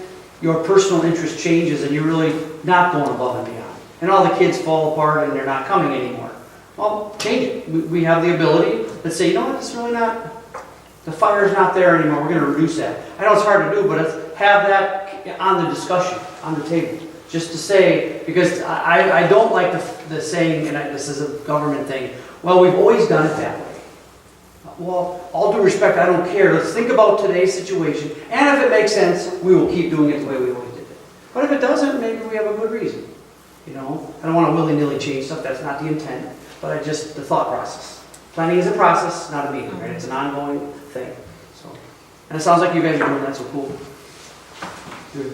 your personal interest changes and you're really not going above and beyond. And all the kids fall apart and they're not coming anymore. Well, change it. We have the ability, let's say, you know what, it's really not, the fire's not there anymore, we're gonna reduce that. I know it's hard to do, but let's have that on the discussion, on the table. Just to say, because I don't like the saying, and this is a government thing, well, we've always done it that way. Well, all due respect, I don't care. Let's think about today's situation, and if it makes sense, we will keep doing it the way we always did it. But if it doesn't, maybe we have a good reason. You know, I don't want to willy-nilly change stuff, that's not the intent, but I just, the thought process. Planning is a process, not a meeting, right? It's an ongoing thing, so. And it sounds like you guys are doing that, so cool. Good.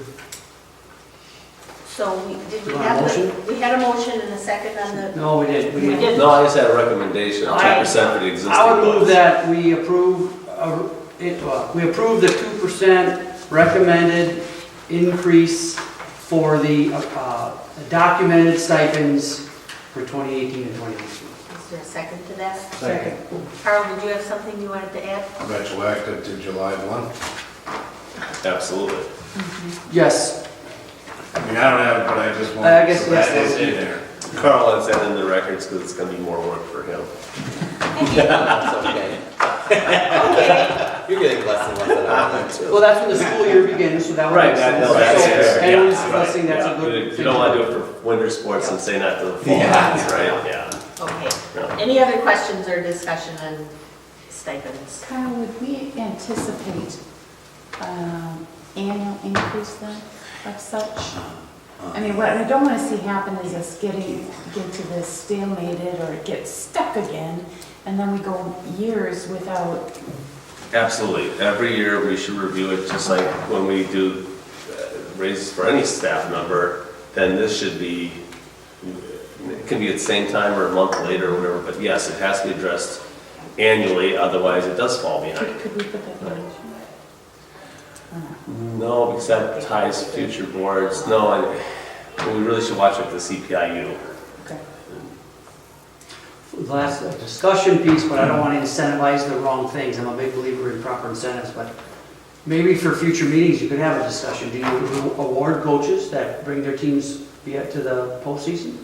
so did we You want a have, motion? we had a motion and a second on the, No, we didn't. We didn't. no, I just had a recommendation, All 2% for the existing I would move ones. that we approve, we approve the 2% recommended increase for the documented stipends for 2018 and 2019. is there a second to that? Second. Carl, did you have something you wanted to add? Retroactive to July 1. Absolutely. Yes, I mean, I don't have it, but I just want, I guess, so that yes, is in there. Carl wants that in the records because it's going to be more work for him. That's okay. You're getting less and less than I am too. well, that's when the school year begins, so that would Right, make sense. no, that's So, fair. anyone's Yeah, discussing, right, that's yeah. a good. You don't want to do it for winter sports and say not to the fall, Yeah. right? Yeah. Okay. Yeah. Any other questions or discussion on stipends? Kyle, would we anticipate annual increase then of such? I mean, what I don't want to see happen is us get to this stalemated or get stuck again, and then we go years without. Absolutely. Every year we should review it, just like when we do raises for any staff member, then this should be, it can be at the same time or a month later or whatever, but yes, it has to be addressed annually, otherwise it does fall behind. Could we put that in? No, because that ties future boards. No, and we really should watch it, the CPIU. Okay. The last discussion piece, but I don't want to incentivize the wrong things. I'm a big believer in proper incentives, but maybe for future meetings, you could have a discussion. Do you award coaches that bring their teams to the postseason?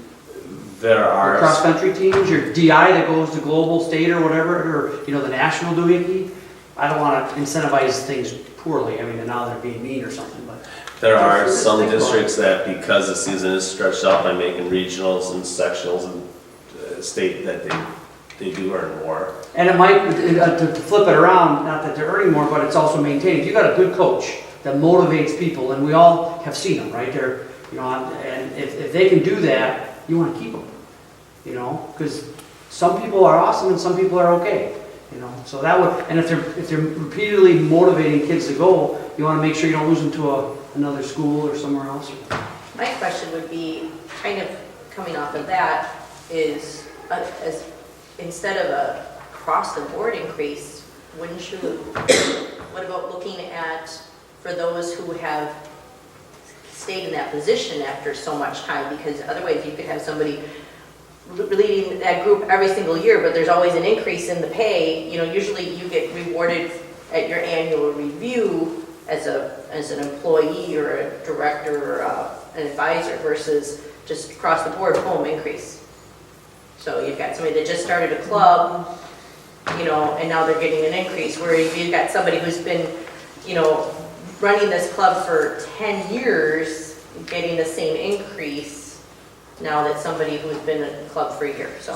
There Your are, cross-country teams, your DI that goes to global, state, or whatever, or, the national doing. I don't want to incentivize things poorly. I mean, now they're being mean or something, but. there are Just some think about it. districts that, because the season is stretched out by making regionals and sectionals and state, that they do earn more. And it might, to flip it around, not that they're earning more, but it's also maintained. If you got a good coach that motivates people, and we all have seen them, right? They're, and if they can do that, you want to keep them, because some people are awesome and some people are okay, So that would, and if they're repeatedly motivating kids to go, you want to make sure you don't lose them to another school or somewhere else. My question would be, kind of coming off of that, is as instead of a across-the-board increase, wouldn't you, what about looking at, for those who have stayed in that position after so much time? Because otherwise you could have somebody leading that group every single year, but there's always an increase in the pay. Usually you get rewarded at your annual review as an employee or a director or an advisor versus just across the board, boom, increase. So you've got somebody that just started a club, you know, and now they're getting an increase, where you've got somebody who's been, you know, running this club for 10 years, getting the same increase now that somebody who's been in the club for a year, so.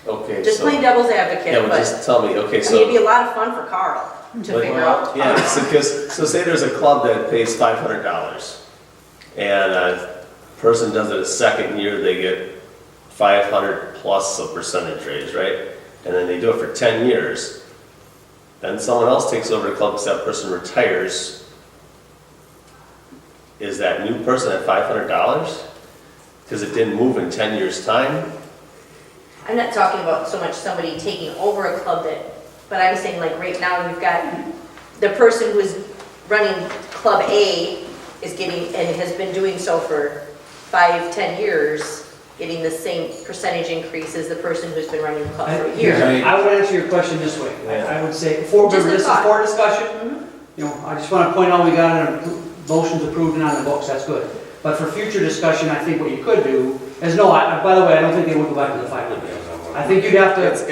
Okay, Just so, playing devil's advocate, yeah, but but, just tell me, okay, I so. mean, it'd be a lot of fun for Carl to Like, figure out. Yeah, so say there's a club that pays $500, and a person does it a second year, they get 500 plus a percentage raise, right? And then they do it for 10 years. Then someone else takes over the club because that person retires. Is that new person at $500? Because it didn't move in 10 years' time? I'm not talking about so much somebody taking over a club that, but I'm saying like right now you've got the person who is running Club A is getting, and has been doing so for 5-10 years, getting the same percentage increase as the person who's been running the club for a year. I would answer your question this way. I would say, before, Just a this is thought. for discussion, you know, I just want to point out we got motions approved and on the books, that's good. But for future discussion, I think what you could do is, no, by the way, I don't think they would go back to the 500. I think you'd have That's to,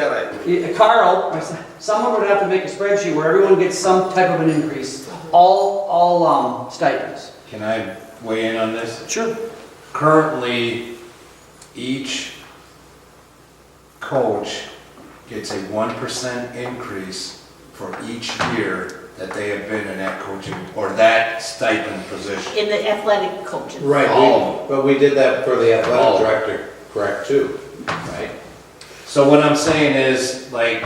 good. Carl, someone would have to make a spreadsheet where everyone gets some type of an increase, all stipends. Can I weigh in on this? Sure. Currently, each coach gets a 1% increase for each year that they have been in that coaching, or that stipend position. In the athletic coaches. Right, All but we did that for the All. athletic director, correct, too, right? So what I'm saying is, like,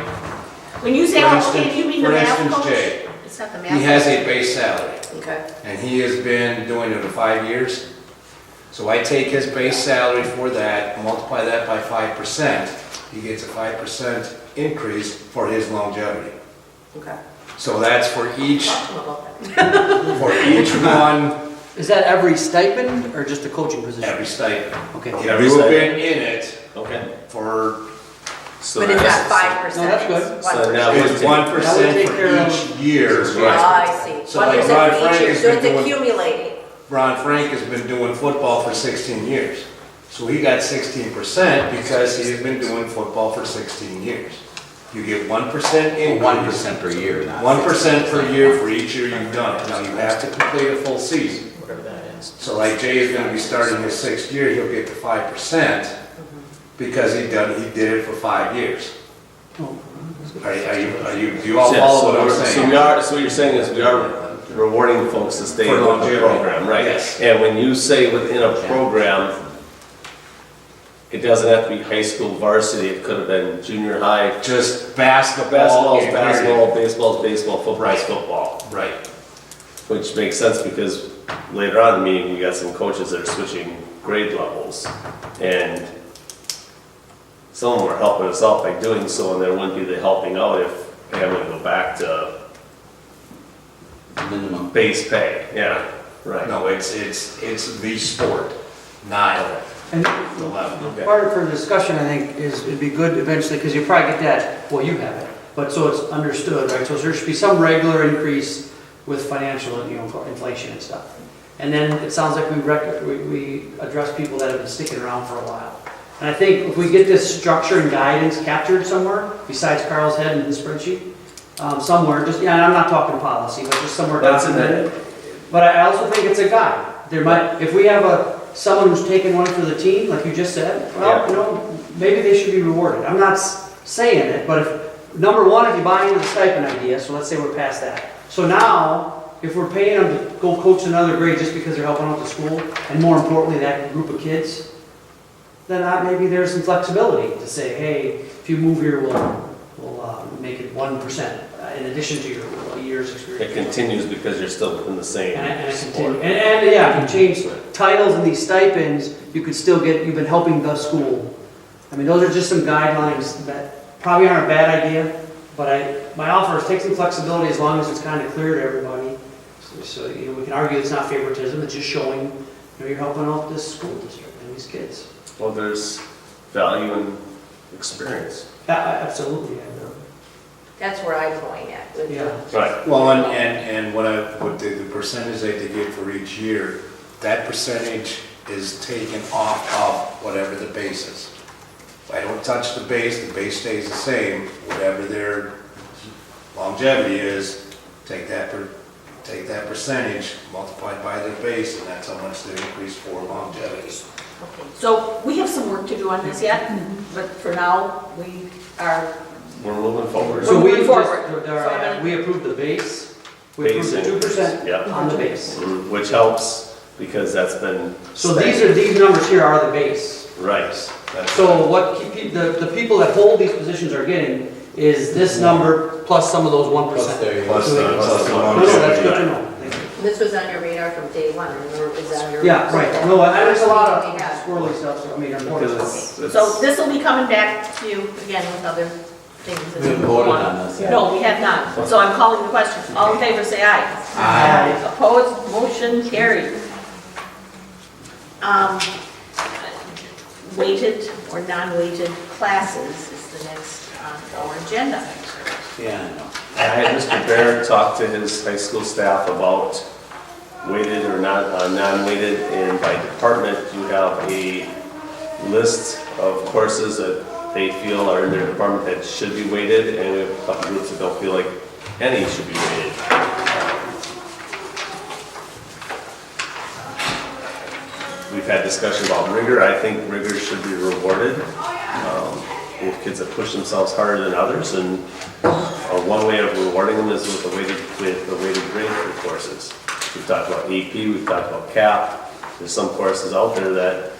When you say, For oh, instance- okay, you mean the for math instance, coach? Jay, It's not the math. he has coach. a base salary, Okay. and he has been doing it for 5 years. So I take his base salary for that, multiply that by 5%, he gets a 5% increase for his longevity. Okay. So that's for each, Talk to him about that. for each one, Is that every stipend or just a coaching position? every stipend. Okay. If Every you have stipend. been in it Okay. for, So But it's that's- not 5%. No, that's good. it's So 1%. now it's take- 1% take for care of- each year. Oh, I see. So like 1% Ron for each Frank year, has so been it's doing- accumulating. Ron Frank has been doing football for 16 years. So he got 16% because he has been doing football for 16 years. You get 1% increase. 1% per year, not 1% per year for each year you've done it. Now, you have to complete a full season. Whatever that is. So like Jay is gonna be starting his 6th year, he'll get the 5% because he did it for 5 years. Do you all Yeah, follow what I'm so saying? what you're saying is we are rewarding folks to stay For in the longevity. program, right? Yes. And when you say within a program, it doesn't have to be high school varsity, it could have been junior high. Just basketball. Basketball's and basketball, baseball's baseball, football's Right. football. Right. Which makes sense because later on in the meeting, we got some coaches that are switching grade levels. And some of them are helping us out by doing so, and there wouldn't be the helping out if they having to go back to minimum. base pay. Yeah, right. No, it's the sport, not And the level. Okay. part of for discussion, I think, is it'd be good eventually, because you probably get that, well, you have it, but so it's understood, right? So there should be some regular increase with financial, you know, inflation and stuff. And then it sounds like we address people that have been sticking around for a while. And I think if we get this structure and guidance captured somewhere, besides Carl's head in the spreadsheet, somewhere, just, yeah, and I'm not talking policy, but just somewhere That's in documented. But I also think it's a guide. There might, if we have someone who's taking one for the team, like you just said, well, you know, maybe they should be rewarded. I'm not saying it, but if, number one, if you buy into the stipend idea, so let's say we're past that. So now, if we're paying them to go coach another grade just because they're helping out the school, and more importantly, that group of kids, then maybe there's some flexibility to say, hey, if you move here, we'll make it 1% in addition to your year's experience. It continues because you're still within the same And it sport. continue. And yeah, if you change titles and these stipends, you could still get, you've been helping the school. I mean, those are just some guidelines that probably aren't a bad idea, but my offer is take some flexibility as long as it's kind of clear to everybody. So, you know, we can argue it's not favoritism, it's just showing, you know, you're helping out this school district and these kids. Well, there's value in experience. Yeah, absolutely, I know. That's where I'm going at. with the- Yeah. Right. Well, and what the percentage that they get for each year, that percentage is taken off of whatever the base is. I don't touch the base stays the same, whatever their longevity is, take that percentage multiplied by their base, and that's how much they increase for longevity. Okay, so we have some work to do on this yet, but for now, We're moving forward. So We're we moving forward. just, we approved the base, we approved the Base 2% yeah. on the base. Which helps, because that's been. So these numbers here are the base. Right. That's- So what the people that hold these positions are getting is this number plus some of those 1%. Plus their- Plus the No, that's good to know. Thank you. This was on your radar from day one, or was that your? Yeah, right. No, and there's a lot We of had. squirrely stuff, so I mean, unfortunately. Because it's. so this will be coming back to you again with other things. as We haven't we voted go on this yet. No, we have not. So I'm calling the question. All in favor, say aye. Aye. Opposed, motion carried. Weighted or non-weighted classes is the next on our agenda. Yeah, I know. I had Mr. Barrett talk to his high school staff about weighted or non-weighted, and by department, you have a list of courses that they feel are in their department that should be weighted, and we have a couple groups that don't feel like any should be weighted. We've had discussion about rigor. I think rigor should be rewarded. We have kids that push themselves harder than others, and one way of rewarding them is with the weighted grade for courses. We've talked about AP, we've talked about CAP. There's some courses out there that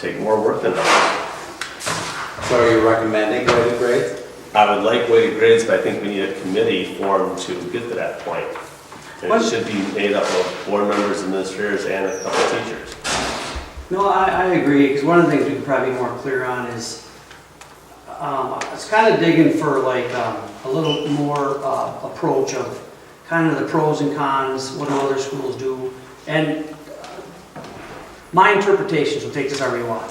take more work than others. So are you recommending weighted grades? I would like weighted grades, but I think we need a committee formed to get to that point. And it should be made up of board members, administrators, and a couple of teachers. No, I agree, because one of the things we could probably be more clear on is, it's kind of digging for like a little more approach of kind of the pros and cons, what do other schools do, and my interpretation, so take this however you want.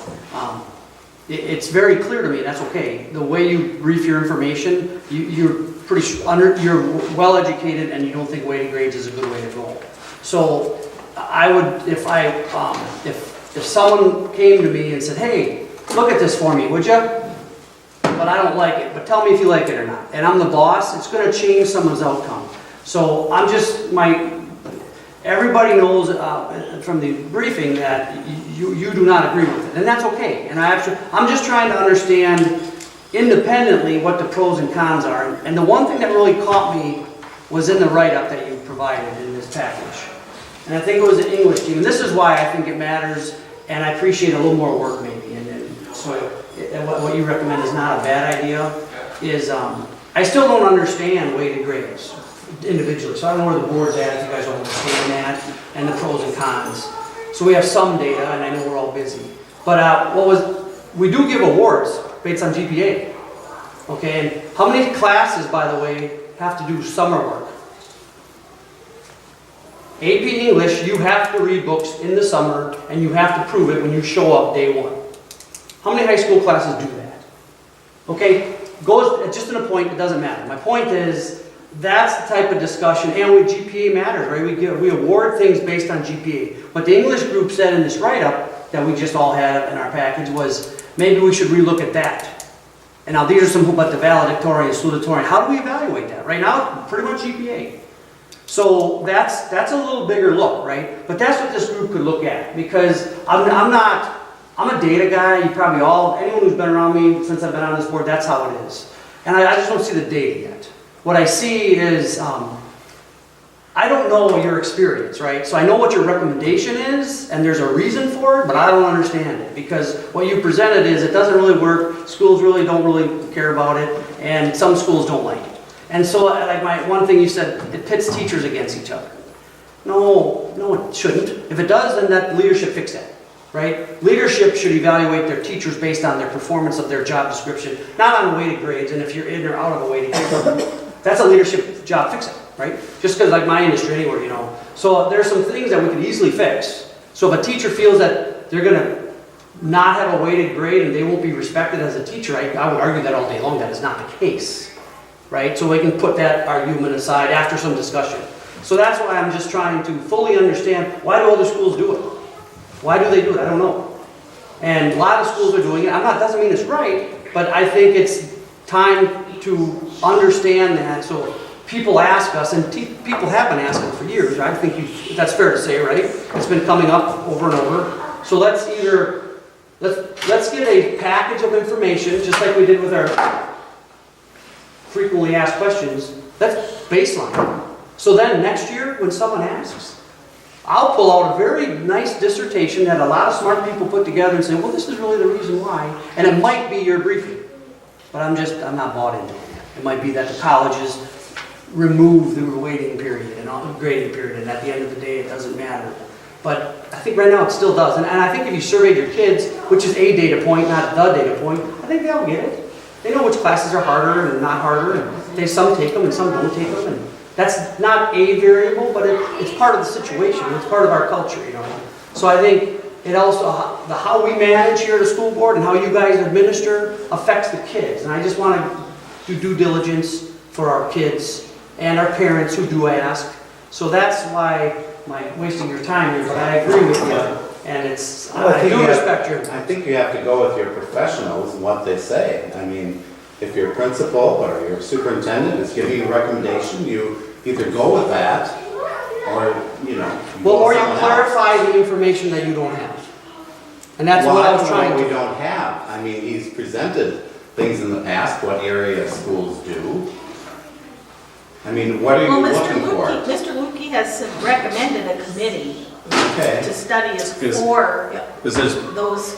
It's very clear to me, and that's okay. The way you brief your information, you're you're well educated, and you don't think weighted grades is a good way to go. So I would, if someone came to me and said, hey, look at this for me, would you? But I don't like it, but tell me if you like it or not. And I'm the boss, it's gonna change someone's outcome. So I'm just, everybody knows from the briefing that you do not agree with it, and that's okay. And I'm just trying to understand independently what the pros and cons are. And the one thing that really caught me was in the write-up that you provided in this package. And I think it was the English team. And this is why I think it matters, and I appreciate a little more work maybe. And so what you recommend is not a bad idea, is I still don't understand weighted grades individually. So I don't know where the board's at, if you guys don't understand that, and the pros and cons. So we have some data, and I know we're all busy. But we do give awards based on GPA. Okay, and how many classes, by the way, have to do summer work? AP English, you have to read books in the summer, and you have to prove it when you show up day one. How many high school classes do that? Okay, goes just to the point, it doesn't matter. My point is, that's the type of discussion, and GPA matters, right? We award things based on GPA. What the English group said in this write-up that we just all had in our package was, maybe we should relook at that. And now these are some, but the valedictorian, salutatorian, how do we evaluate that? Right now, pretty much GPA. So that's a little bigger look, right? But that's what this group could look at, because I'm a data guy. You probably anyone who's been around me since I've been on this board, that's how it is. And I just don't see the data yet. What I see is, I don't know your experience, right? So I know what your recommendation is, and there's a reason for it, but I don't understand it, because what you presented is it doesn't really work, schools really don't really care about it, and some schools don't like it. And so, like one thing you said, it pits teachers against each other. No, it shouldn't. If it does, then that leadership fix that, right? Leadership should evaluate their teachers based on their performance of their job description, not on weighted grades, and if you're in or out of a weighted grade. That's a leadership job, fix it, right? Just because like my industry anywhere, So there's some things that we can easily fix. So if a teacher feels that they're gonna not have a weighted grade and they won't be respected as a teacher, I would argue that all day long. That is not the case, right? So we can put that argument aside after some discussion. So that's why I'm just trying to fully understand, why do other schools do it? Why do they do it? I don't know. And a lot of schools are doing it. Doesn't mean it's right, but I think it's time to understand that. So people ask us, and people have been asking for years. I think that's fair to say, right? It's been coming up over and over. So let's get a package of information, just like we did with our frequently asked questions. That's baseline. So then next year, when someone asks, I'll pull out a very nice dissertation that a lot of smart people put together and say, well, this is really the reason why. And it might be your briefing. But I'm not bought into it. It might be that the colleges remove the waiting period and grading period, and at the end of the day, it doesn't matter. But I think right now it still does. And I think if you surveyed your kids, which is a data point, not the data point, I think they'll get it. They know which classes are harder and not harder, and some take them and some don't take them. And that's not a variable, but it's part of the situation. It's part of our culture, you know. So I think it also, how we manage here at the school board and how you guys administer affects the kids. And I just want to do due diligence for our kids and our parents who do ask. So that's why I'm wasting your time here, but I agree with you. And it's, I do respect your... I think you have to go with your professionals and what they say. I mean, if your principal or your superintendent is giving you a recommendation, you either go with that or, or you clarify the information that you don't have. And that's what I was trying to... we don't have. I mean, he's presented things in the past, what area schools do. I mean, what are you looking for? Mr. Lukey has recommended a committee to study for those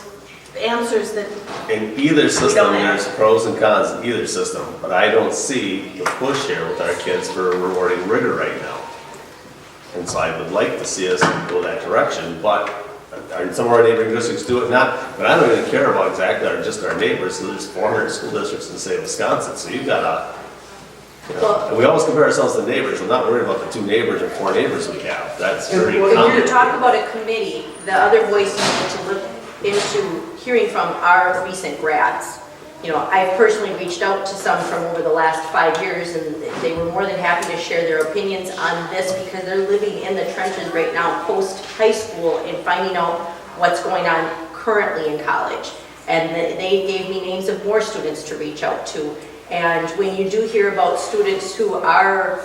answers that... In either system, there's pros and cons in either system, but I don't see the push here with our kids for rewarding rigor right now. And so I would like to see us go that direction, but some of our neighboring districts do it not. But I don't even care about exactly just our neighbors. There's 400 school districts in the state of Wisconsin, so you've got and we always compare ourselves to neighbors. I'm not worried about the 2 neighbors or 4 neighbors we have. That's very When common. you talk about a committee, the other voice you need to look into hearing from our recent grads. I've personally reached out to some from over the last 5 years, and they were more than happy to share their opinions on this because they're living in the trenches right now, post-high school, and finding out what's going on currently in college. And they gave me names of more students to reach out to. And when you do hear about students who are,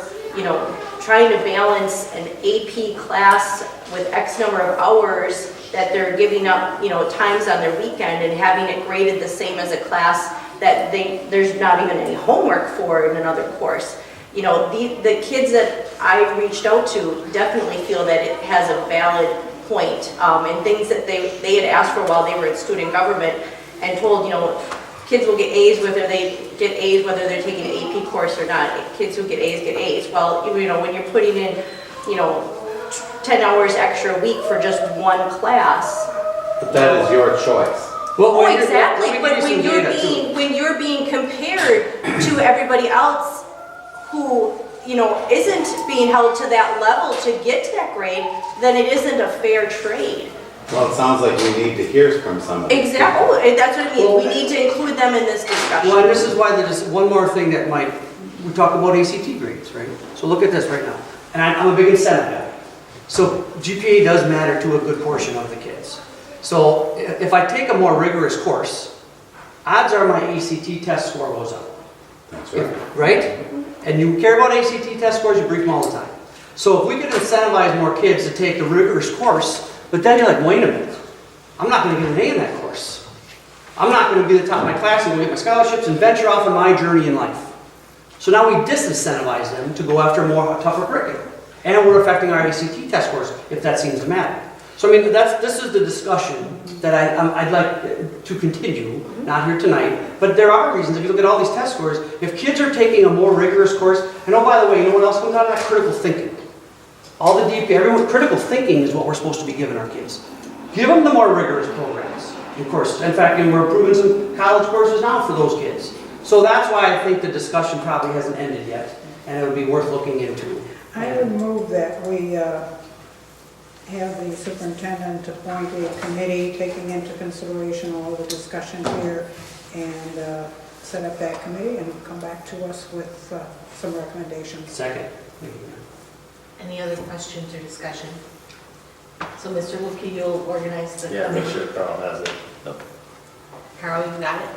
trying to balance an AP class with X number of hours that they're giving up, times on their weekend and having it graded the same as a class that there's not even any homework for in another course. The kids that I've reached out to definitely feel that it has a valid point, and things that they had asked for while they were in student government and told, kids will get A's whether they get A's whether they're taking an AP course or not. Kids who get A's get A's. Well, when you're putting in, 10 hours extra a week for just one class. But that is your choice. Well, exactly. But when you're being compared to everybody else who, isn't being held to that level to get to that grade, then it isn't a fair trade. Well, it sounds like we need to hear from somebody. Exactly. That's what I mean. We need to include them in this discussion. Well, and this is why there's one more thing that we talk about ACT grades, right? So look at this right now. And I'm a big incentive guy. So GPA does matter to a good portion of the kids. So if I take a more rigorous course, odds are my ACT test score goes up. That's right. Right? And you care about ACT test scores, you brief them all the time. So if we could incentivize more kids to take the rigorous course, but then you're like, wait a minute, I'm not going to get an A in that course. I'm not going to be the top of my class and get my scholarships and venture off on my journey in life. So now we disincentivize them to go after a tougher curriculum. And we're affecting our ACT test scores, if that seems to matter. So I mean, this is the discussion that I'd like to continue, not here tonight, but there are reasons. If you look at all these test scores, if kids are taking a more rigorous course, and oh, by the way, you know what else comes out of that? Critical thinking. All the critical thinking is what we're supposed to be giving our kids. Give them the more rigorous programs, of course. In fact, we're approving some college courses now for those kids. So that's why I think the discussion probably hasn't ended yet, and it would be worth looking into. I would move that we have the superintendent appoint a committee taking into consideration all the discussion here and set up that committee and come back to us with some recommendations. Second. Any other questions or discussion? So Mr. Lukey, you'll organize the Yeah, make committee. sure Carl has it. Yep. Carl, you got it?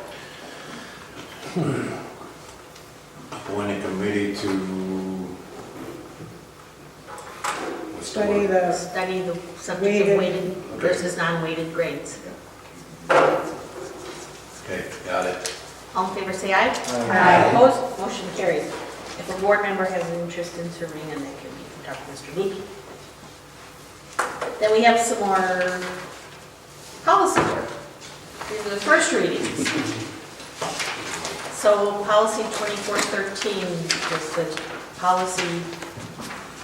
Appoint a committee to. what's the Study word? the, Study the subject Weighted. of weighted versus non-weighted grades. Okay, got it. All in favor, say aye. Aye. Opposed? Motion carries. If a board member has an interest in serving, and they can talk to Mr. Lukey. Then we have some more policy work. These are the first readings. So policy 2413, does the policy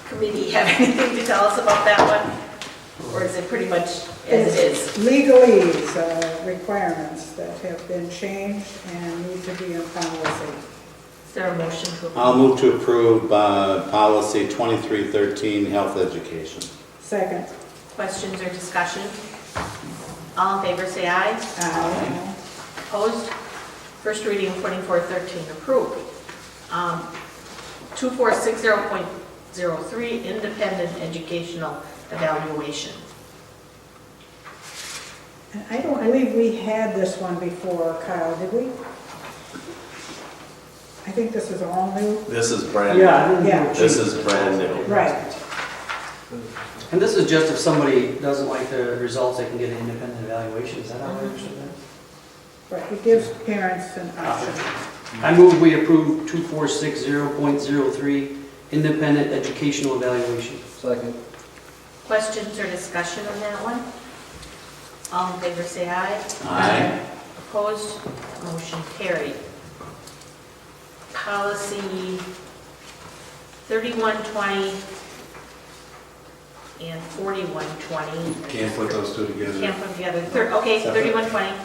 committee have anything to tell us about that one? Or is it pretty much as it is? it's legalese requirements that have been changed and need to be in policy. Is there a motion to approve? I'll move to approve policy 2313, health education. Second. Questions or discussion? All in favor, say aye. Aye. Opposed? First reading of 2413 approved. 2460.03, independent educational evaluation. And I don't believe we had this one before, Kyle, did we? I think this is all new. This is brand new. Yeah, This is brand new. right. And this is just if somebody doesn't like the results, they can get an independent evaluation, is that how I understood that? Right, it gives parents an option. I move we approve 2460.03, independent educational evaluation. Second. Questions or discussion on that one? All in favor, say aye. Aye. Opposed? Motion carried. Policy 3120 and 4120. Can't put those two together. Can't put them together. Okay, 3120.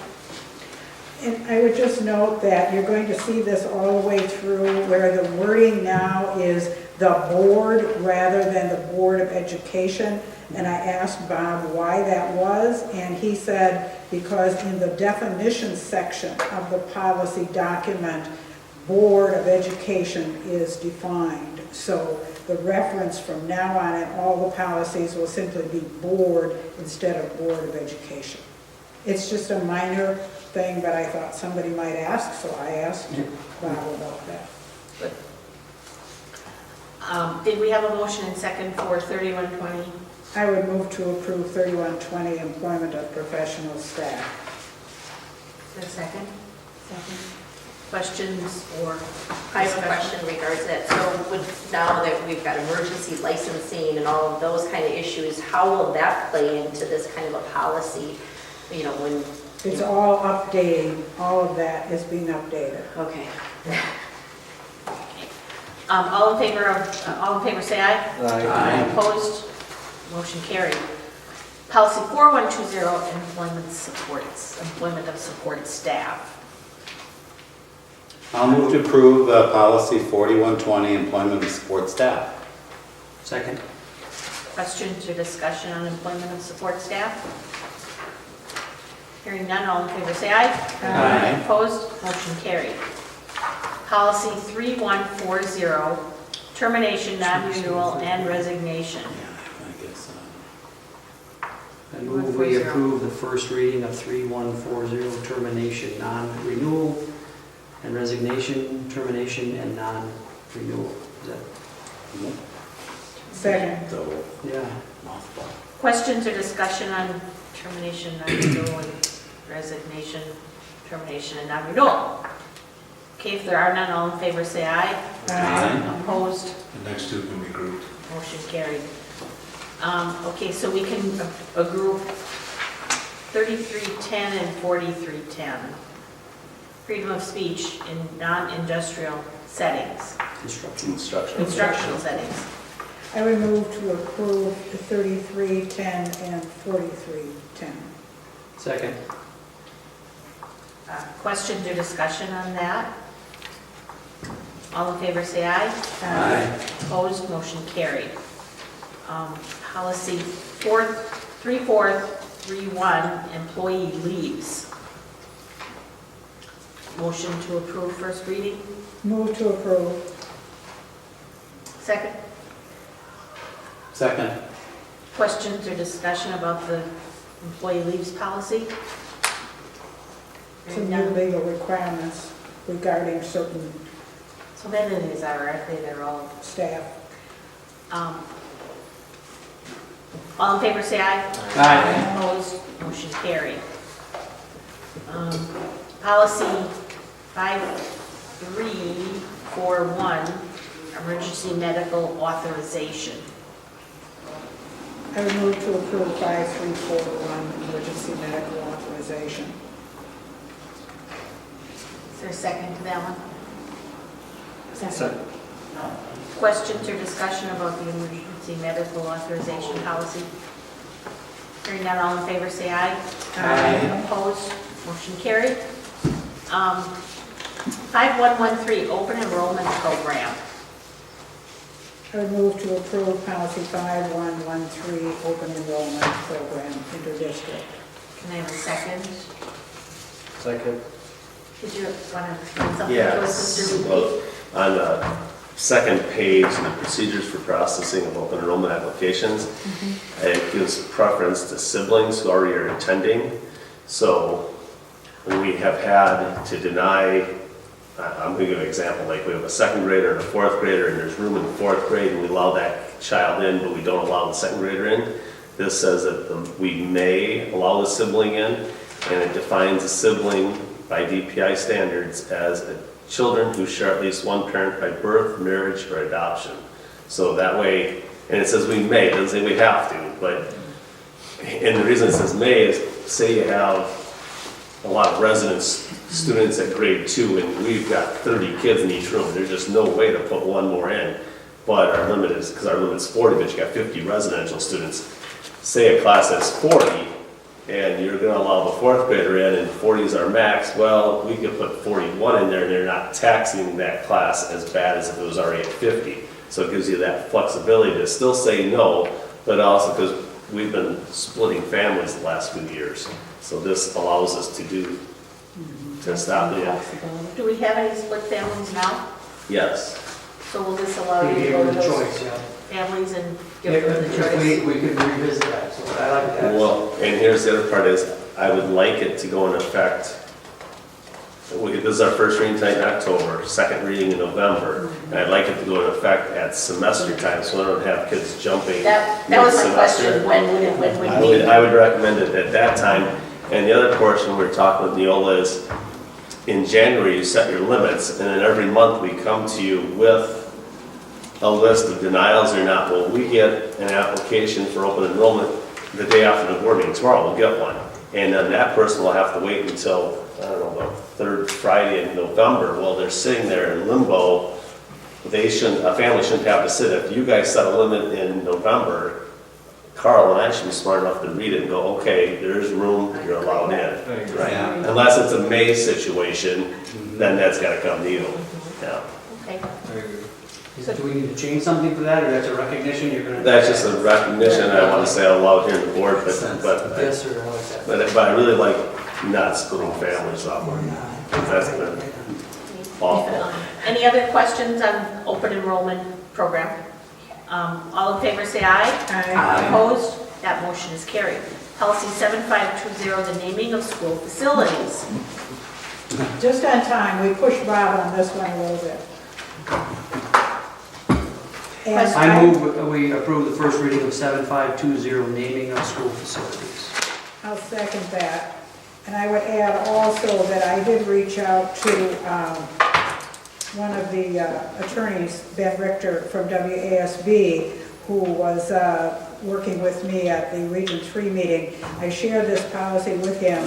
And I would just note that you're going to see this all the way through where the wording now is the board rather than the Board of Education. And I asked Bob why that was, and he said because in the definition section of the policy document, Board of Education is defined. So the reference from now on in all the policies will simply be board instead of Board of Education. It's just a minor thing, but I thought somebody might ask, so I asked Bob about that. Did we have a motion and second for 3120? I would move to approve 3120, employment of professional staff. Is there a second? Second. Questions or I have a discussion? question regards that. So now that we've got emergency licensing and all of those kind of issues, how will that play into this kind of a policy? You know, when... It's all updating, all of that is being updated. Okay. All in favor say aye. Aye. Opposed? Motion carried. Policy 4120, employment of support staff. I'll move to approve policy 4120, employment of support staff. Second. Questions or discussion on employment of support staff? Hearing none, all in favor say aye. Aye. Opposed? Motion carried. Policy 3140, termination, non-renewal, and resignation. Yeah, I guess. I move we approve the first reading of 3140, termination, non-renewal, and resignation, termination, and non-renewal. Is that, Second. So, yeah. mouthful. Questions or discussion on termination, non-renewal, and resignation, termination, and non-renewal? Okay, if there are none, all in favor say aye. Aye. Opposed? The next two can be grouped. Motion carried. Okay, so we can group 3310 and 4310. Freedom of speech in non-industrial settings, instructional settings. I would move to approve the 3310 and 4310. Second. Questions or discussion on that? All in favor say aye. Aye. Opposed, motion carried. Policy 3431, employee leaves. Motion to approve first reading. Move to approve. Second. Second. Questions or discussion about the employee leaves policy? Some new legal requirements regarding certain So that is already, they're all, staff. all in favor, say aye. Aye. Opposed, motion carried. Policy 5341, emergency medical authorization. I would move to approve 5341, emergency medical authorization. Is there a second to that one? Second. Questions or discussion about the emergency medical authorization policy? Hearing none, all in favor, say aye. Aye. Opposed, motion carried. 5113, open enrollment program. I would move to approve policy 5113, open enrollment program, interdistrict. Can I have a second? Second. Did you want to explain something to Yes. us, Mr. Ruby? Well, on the second page, the procedures for processing of open enrollment applications, it gives preference to siblings who already are attending. So we have had to deny, I'm going to give an example, like we have a second grader and a fourth grader, and there's room in the fourth grade, and we allow that child in, but we don't allow the second grader in. This says that we may allow the sibling in, and it defines a sibling by DPI standards as children who share at least one parent by birth, marriage, or adoption. So that way, and it says we may, it doesn't say we have to, but, and the reason it says may is, say you have a lot of residence students at grade 2, and we've got 30 kids in each room, there's just no way to put one more in. But our limit is, because our limit's 40, but you got 50 residential students. Say a class has 40, and you're gonna allow the fourth grader in, and 40 is our max, well, we could put 41 in there, and they're not taxing that class as bad as if it was already at 50. So it gives you that flexibility to still say no, but also because we've been splitting families the last few years. So this allows us to do, to stop it. Do we have any split families now? Yes. So will this allow you We to gave go her to the those choice, yeah. families and give them the If choice? we could revisit that, so I like that. Well, and here's the other part is, I would like it to go in effect, this is our first reading tonight in October, second reading in November, and I'd like it to go in effect at semester time, so I don't have kids jumping. That was my mid-semester. question, when would it be? I would recommend it at that time. And the other portion we were talking with Neola is, in January, you set your limits, and then every month we come to you with a list of denials or not. Well, we get an application for open enrollment the day after the board meeting. Tomorrow we'll get one. And then that person will have to wait until, I don't know, the third Friday in November. Well, they're sitting there in limbo. A family shouldn't have to sit. If you guys set a limit in November, Carl and I should be smart enough to read it and go, okay, there's room, you're allowed in. Right? Yeah. Unless it's a May situation, then that's gotta come to you. Yeah. Okay. Do we need to change something for that, or that's a recognition you're gonna? That's just a recognition, I want to say out loud here in the board, but Yes, or I like that. but I really like not splitting families up. That's been awful. Any other questions on open enrollment program? All in favor, say aye. Aye. Opposed? That motion is carried. Policy 7520, the naming of school facilities. Just on time, we pushed Bob on this one a little bit. And I move we approve the first reading of 7520, naming of school facilities. I'll second that. And I would add also that I did reach out to one of the attorneys, Ben Richter from WASB, who was working with me at the Region 3 meeting. I shared this policy with him,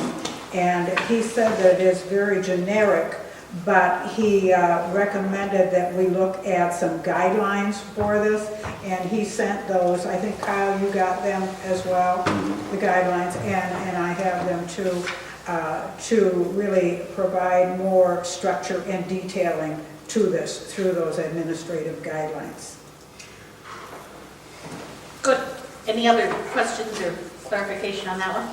and he said that it is very generic, but he recommended that we look at some guidelines for this, and he sent those. I think, Kyle, you got them as well, the guidelines, and I have them to really provide more structure and detailing to this through those administrative guidelines. Good. Any other questions or clarification on that one?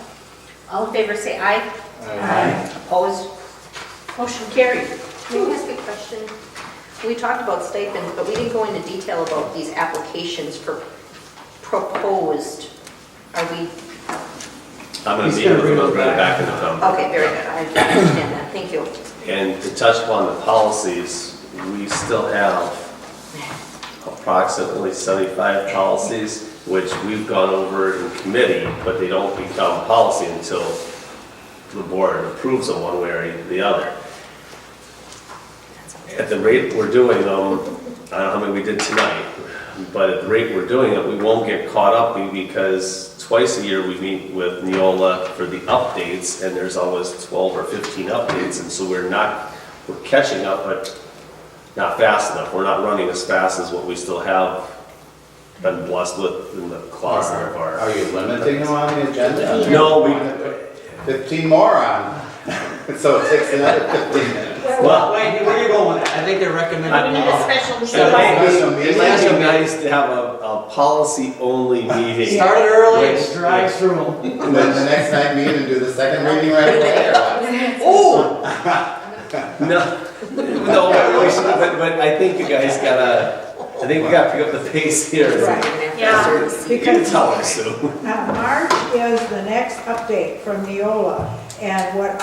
All in favor, say aye. Aye. Opposed? Motion carried. Can I ask a question? We talked about stipends, but we didn't go into detail about these applications for proposed Are we, I'm gonna He's meet gonna with bring them, it I'll bring it back. back in November. okay, very good, I understand that, thank you. And to touch upon the policies, we still have approximately 75 policies, which we've gone over in committee, but they don't become policy until the board approves them one way or the other. At the rate we're doing them, I don't know how many we did tonight, but at the rate we're doing it, we won't get caught up because twice a year we meet with Neola for the updates, and there's always 12 or 15 updates, and so we're catching up, but not fast enough. We're not running as fast as what we still have been blessed with in the closet of our. Are you limiting them on the agenda? No, we, 15 more on, so it takes another 15 minutes. well, Wait, where are you going with that? I think they're recommending. We need a special it meeting. might be nice to have a policy-only meeting. Start it early, Which- drive through them. And then the next night meet and do the second reading right away, or what? Oh! No, but I think you guys I think we gotta pick up the pace here. Yeah. You can Because tell us, Sue. March is the next update from Neola, and what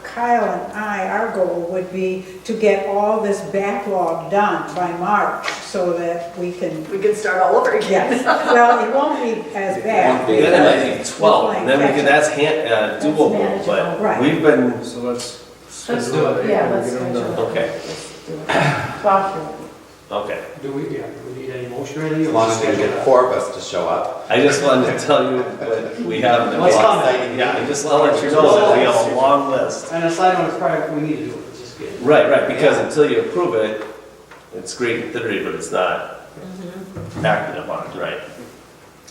Kyle and our goal would be to get all this backlog done by March, so that we can, We can start all over again. yes, well, it won't be as bad. Then it might be 12, and then we can, that's doable, manageable, but right. we've been, So let's Let's schedule it. Yeah, let's Get them done. schedule it. okay, Let's do it. 12 through. okay. Do we need any motion or anything? As long as we get 4 of us to show up. I just wanted to tell you what we have in the What's box. coming? Yeah, I just want to let you know that we have a long list. And a side note, it's probably, we need to do it, just get. Right, because until you approve it, it's great in theory, but it's not acted upon, right?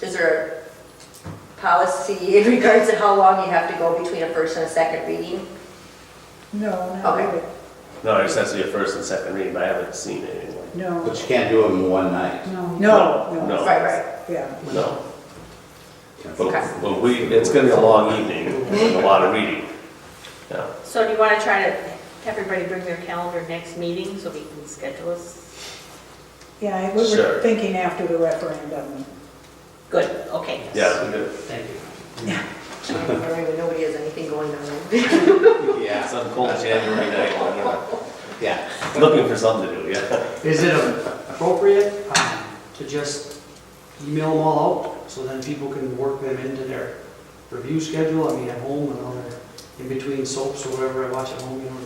Is there a policy in regards to how long you have to go between a first and a second reading? No, not Okay. really, No, it just has to be a first and second reading, but I haven't seen it anyway. no, But you can't do them in one night. no, No. no, Right. yeah. No. Okay. But it's gonna be a long evening, and a lot of reading. Yeah. So do you want to try to, everybody bring their calendar next meeting so we can schedule us? Yeah, we Sure. were thinking after the referendum. Good, okay. Yeah, we did. Thank you. Nobody has anything going on. Yeah. It's on cold January night, Yeah. looking for something to do, yeah. Is it appropriate to just email them all out, so then people can work them into their review schedule? I mean, at home and all their, in between soaps or whatever I watch at home, you know.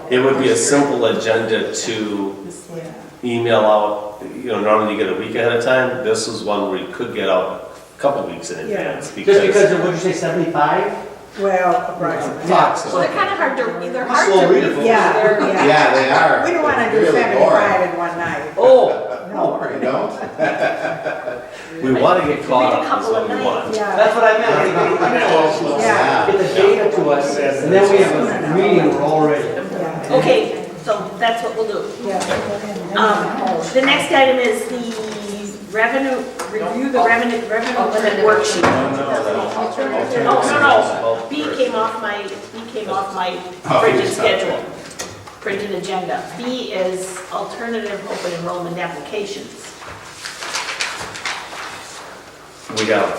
It would be a simple agenda to Yeah. email out, normally you get a week ahead of time. This is one where you could get out a couple weeks in Yeah. advance. Just because, what'd you say, 75? Well, approximately. So they're kind of hard to, they're hard Slow to reader. read. Yeah, They're- yeah. Yeah, they are. We don't want to do Really 75 in one night. Oh, No, you don't. we want to get caught Read a up, couple is of what we nights. want. Yeah, That's what I meant. yeah, Get the data to us, and then we have a meeting, we're all ready. yeah, Okay, so that's what we'll do. yeah. The next item is the review the revenue limit worksheet. No. B came off my printed schedule, printed agenda. B is alternative open enrollment applications. We have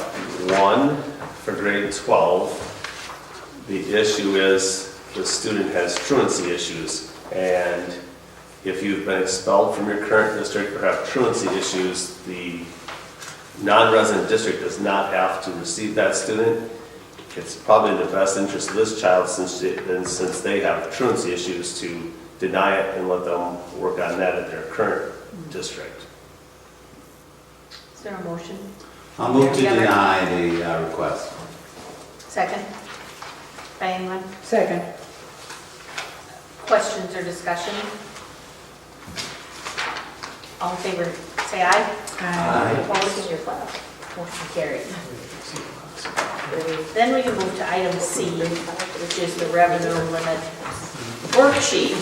one for grade 12. The issue is the student has truancy issues, and if you've been expelled from your current district or have truancy issues, the non-resident district does not have to receive that student. It's probably in the best interest of this child, since they have truancy issues, to deny it and let them work on that at their current district. Is there a motion? I'll move to deny the request. Second? By anyone? Second. Questions or discussion? All in favor, say aye. Opposed, in your class. Motion carried. Then we can move to item C, which is the revenue limit worksheet.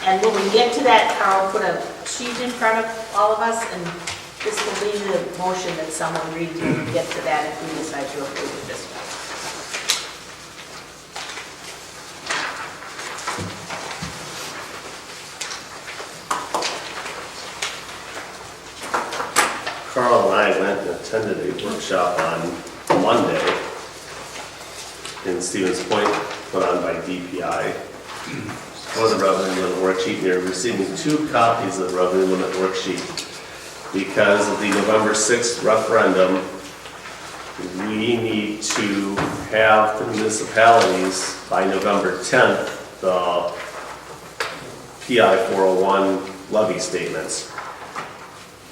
And when we get to that, Carl put a sheet in front of all of us, and this will be the motion that someone reads when we get to that if we decide to approve it this way. attended a workshop on Monday in Stevens Point, put on by DPI. For the revenue limit worksheet, you're receiving 2 copies of the revenue limit worksheet. Because of the November 6th referendum, we need to have the municipalities by November 10th, the PI 401 levy statements.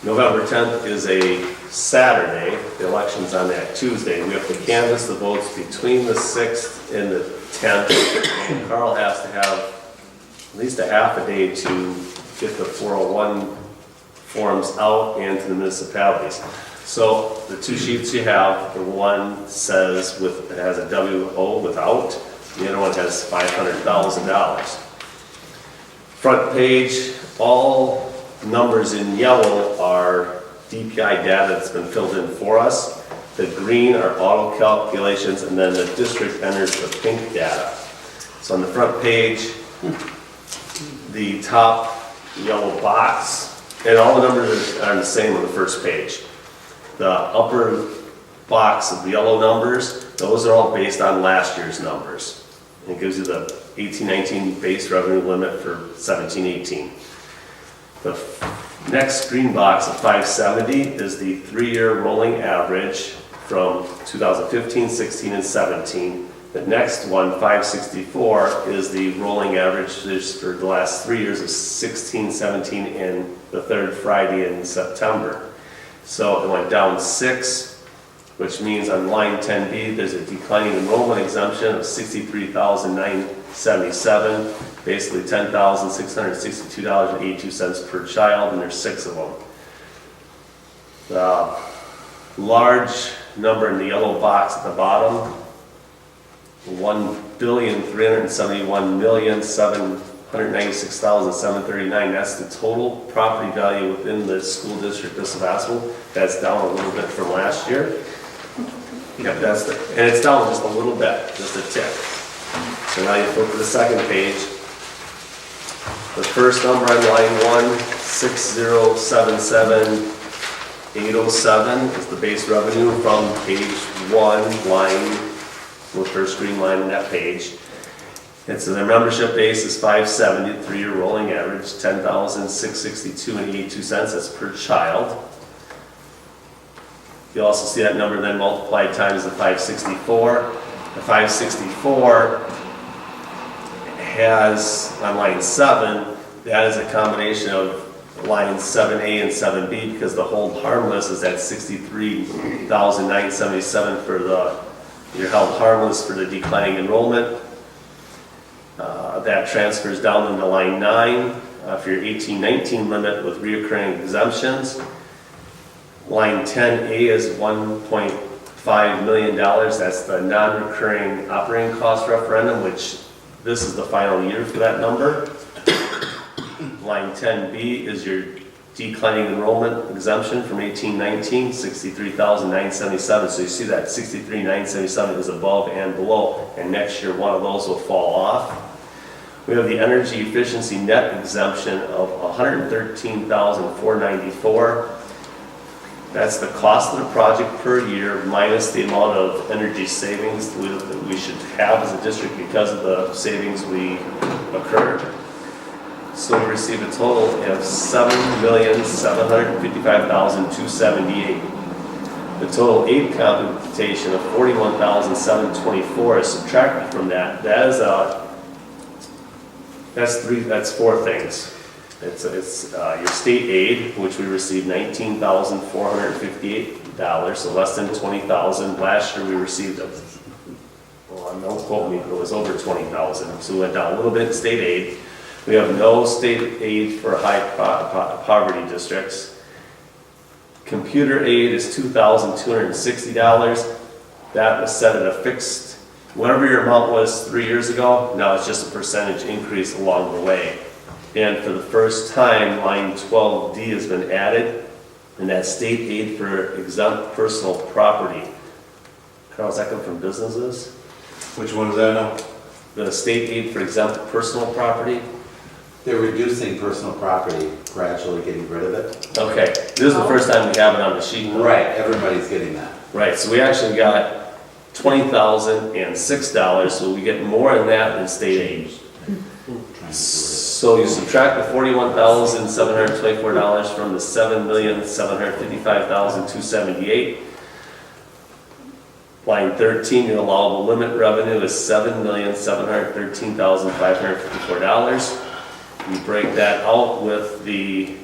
November 10th is a Saturday, the election's on that Tuesday. We have to canvass the votes between the 6th and the 10th. And Carl has to have at least a half a day to get the 401 forms out and to the municipalities. So the 2 sheets you have, the one says it has a WO without, the other one has $500,000. Front page, all numbers in yellow are DPI data that's been filled in for us. The green are auto calculations, and then the district enters the pink data. So on the front page, the top yellow box, and all the numbers are the same on the first page. The upper box of the yellow numbers, those are all based on last year's numbers. It gives you the 18-19 base revenue limit for 17-18. The next green box of 570 is the 3-year rolling average from 2015, 16, and 17. The next one, 564, is the rolling average for the last 3 years of 16, 17, and the 3rd Friday in September. So it went down 6, which means on line 10B, there's a declining enrollment exemption of $63,977, basically $10,662.82 per child, and there's 6 of them. The large number in the yellow box at the bottom, $1,371,796,739. That's the total property value within the school district of Sevastopol. That's down a little bit from last year. Yep, and it's down just a little bit, just a tick. So now you flip to the second page. The first number on line 1, 6077807 is the base revenue from page 1, line, the first green line in that page. And so their membership base is 570, 3-year rolling average, $10,662.82. That's per child. You also see that number then multiplied times the 564. The 564 has, on line 7, that is a combination of lines 7A and 7B, because the hold harmless is at $63,977 for you're held harmless for the declining enrollment. That transfers down into line 9 for your 18-19 limit with reoccurring exemptions. Line 10A is $1.5 million. That's the non-recurring operating cost referendum, which this is the final year for that number. Line 10B is your declining enrollment exemption from 18-19, $63,977. So you see that $63,977 is above and below, and next year one of those will fall off. We have the energy efficiency net exemption of $113,494. That's the cost of the project per year minus the amount of energy savings that we should have as a district because of the savings we occurred. So we received a total of $7,755,278. The total aid computation of $41,724 is subtracted from that. That's 4 things. It's your state aid, which we received $19,458, so less than $20,000. Last year we received, don't quote me, but it was over $20,000. So we went down a little bit in state aid. We have no state aid for high poverty districts. Computer aid is $2,260. That was set at a fixed, whatever your amount was 3 years ago, now it's just a percentage increase along the way. And for the first time, line 12D has been added, and that's state aid for exempt personal property. Carl, does that come from businesses? Which one is that now? The state aid for exempt personal property. They're reducing personal property, gradually getting rid of it. Okay, this is the first time we have it on the sheet. Right, everybody's getting that. Right, so we actually got $20,006, so we get more than that in state aid. So you subtract the $41,724 from the $7,755,278. Line 13, your allowable limit revenue is $7,713,554. You break that out with the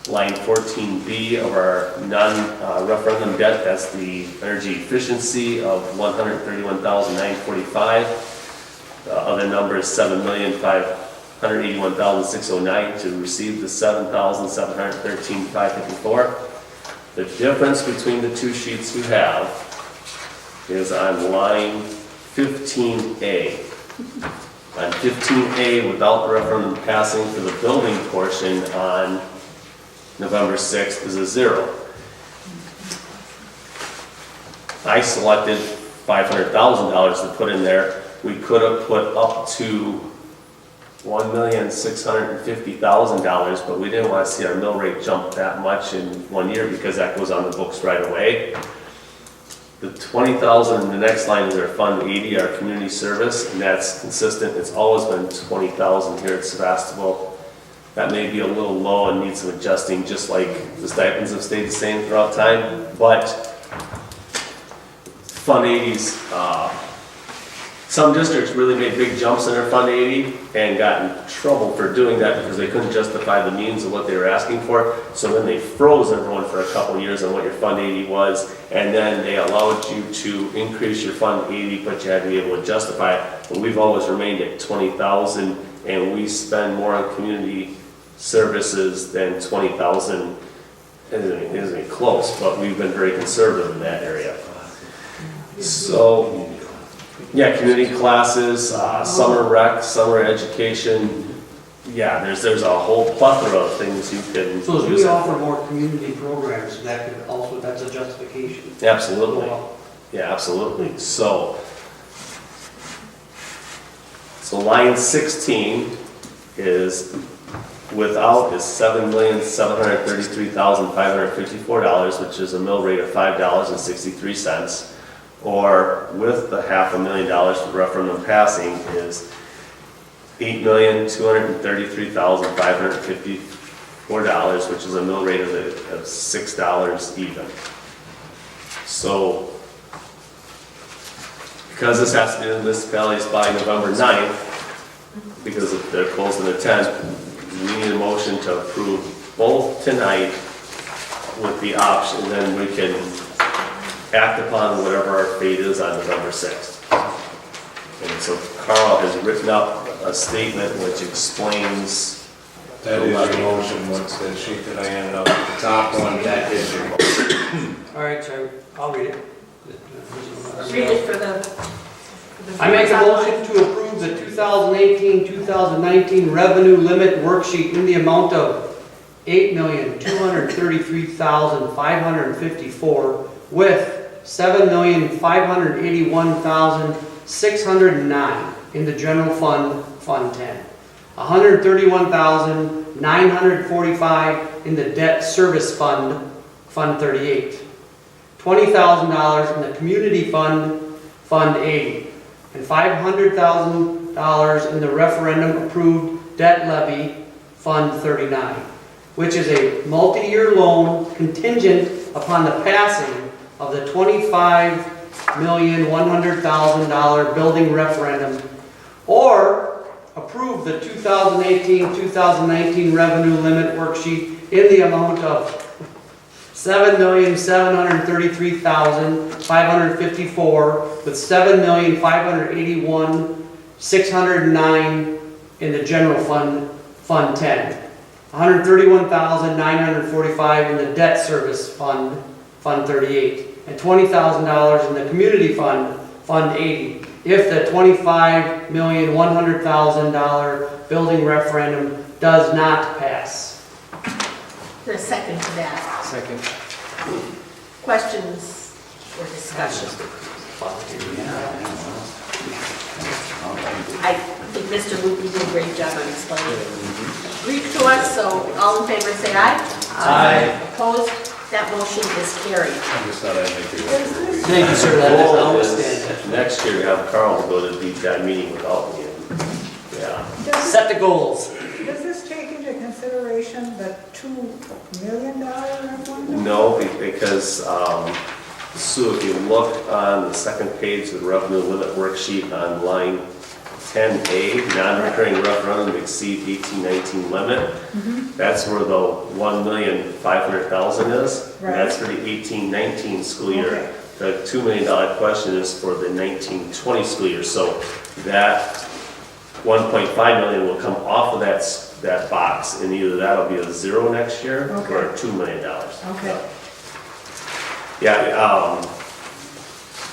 line 14B of our non-referendum debt, that's the energy efficiency of $131,945. The other number is $7,581,609 to receive the $7,713,554. The difference between the two sheets you have is on line 15A. On 15A, without the referendum passing for the building portion on November 6th is a 0. I selected $500,000 to put in there. We could have put up to $1,650,000, but we didn't want to see our mill rate jump that much in 1 year because that goes on the books right away. The $20,000 in the next line is our Fund 80, our community service, and that's consistent. It's always been $20,000 here at Sevastopol. That may be a little low and needs some adjusting, just like the stipends have stayed the same throughout time. But Fund 80's, some districts really made big jumps in their Fund 80 and got in trouble for doing that because they couldn't justify the means of what they were asking for. So then they froze everyone for a couple of years on what your Fund 80 was, and then they allowed you to increase your Fund 80, but you had to be able to justify it. But we've always remained at 20,000, and we spend more on community services than 20,000. It isn't close, but we've been very conservative in that area. So, yeah, community classes, summer rec, summer education. Yeah, there's a whole plethora of things you can So as use we it offer for. more community programs, that could also, that's a justification. Absolutely. Yeah, absolutely. So line 16 is without is $7,733,554, which is a mill rate of $5.63. Or with the $500,000 for referendum passing is $8,233,554, which is a mill rate of $6 even. So, because this has to be in the municipalities by November 9th, because if they're closed on the 10th, we need a motion to approve both tonight with the option, and then we can act upon whatever our fate is on November 6th. And so Carl has written up a statement which explains. That is your motion, what's the sheet that I handed out, the top one, that is your motion. All right, so I'll read it. Read it for the. I make a motion to approve the 2018-2019 revenue limit worksheet in the amount of $8,233,554 with $7,581,609 in the general fund, Fund 10. $131,945 in the debt service fund, Fund 38. $20,000 in the community fund, Fund 80. And $500,000 in the referendum approved debt levy, Fund 39, which is a multi-year loan contingent upon the passing of the $25,100,000 building referendum, or approve the 2018-2019 revenue limit worksheet in the amount of $7,733,554 with $7,581,609 in the general fund, Fund 10. $131,945 in the debt service fund, Fund 38, and $20,000 in the community fund, Fund 80, if the $25,100,000 building referendum does not pass. There's a second to that. Second. Questions or discussion? I think Mr. Lupe did a great job on explaining Greek to us, so all in favor say aye. Aye. Opposed? That motion is carried. I just thought I'd make it. Thank you, sir, that is outstanding. Next year, have Carl go to the deep dive meeting without me. Yeah. Set the goals. Does this take into consideration the $2 million one? No, because, Sue, if you look on the second page of the revenue limit worksheet on line 10A, non-recurring revenue to exceed 1819 limit, that's where the 1,500,000 is. And that's for the 1819 school year. Okay. The $2 million question is for the 1920 school year. So that 1.5 million will come off of that box, and either that'll be a zero next year or Okay. $2 million. Okay. Yeah,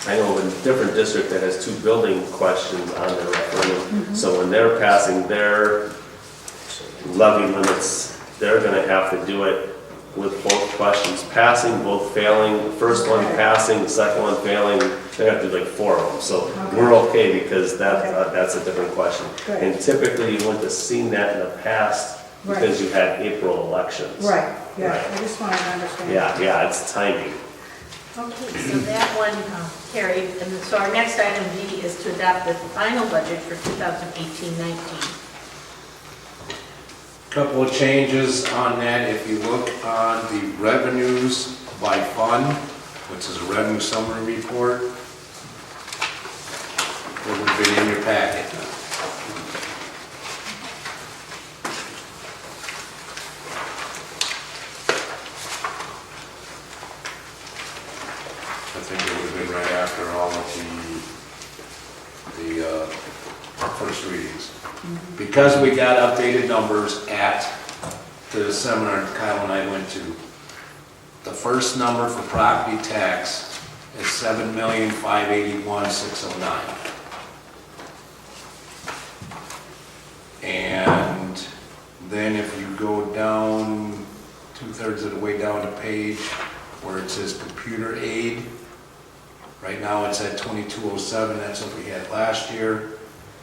I know of a different district that has 2 building questions on their referendum. So when they're passing their levy limits, they're gonna have to do it with both questions passing, both failing. The first one Okay. passing, the second one failing, they have to do like 4 of them. So Okay. we're okay because that, Okay. that's a different question. Good. And typically you wouldn't have seen that in the past Right. because you had April elections. Right, yeah, Right. I just wanted to understand. Yeah, it's timing. Okay, so that one carried, and so our next item D is to adopt the final budget for 2018-19. Couple of changes on that. If you look on the revenues by fund, which is a revenue summary report, it would have been in your packet. I think it would have been right after all of the first readings. Because we got updated numbers at the seminar Kyle and I went to, the first number for property tax is $7,581,609. And then if you go down 2/3 of the way down the page where it says computer aid, right now it's at 2207, that's what we had last year.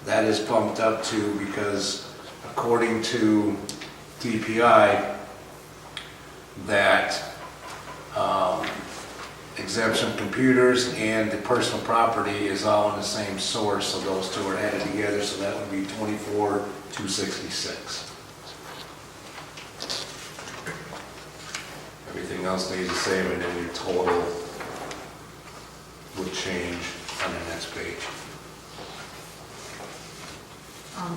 That is bumped up to because according to DPI, that exemption computers and the personal property is all in the same source, so those two are added together, so that would be 24,266. Everything else stays the same, and then your total would change on the next page.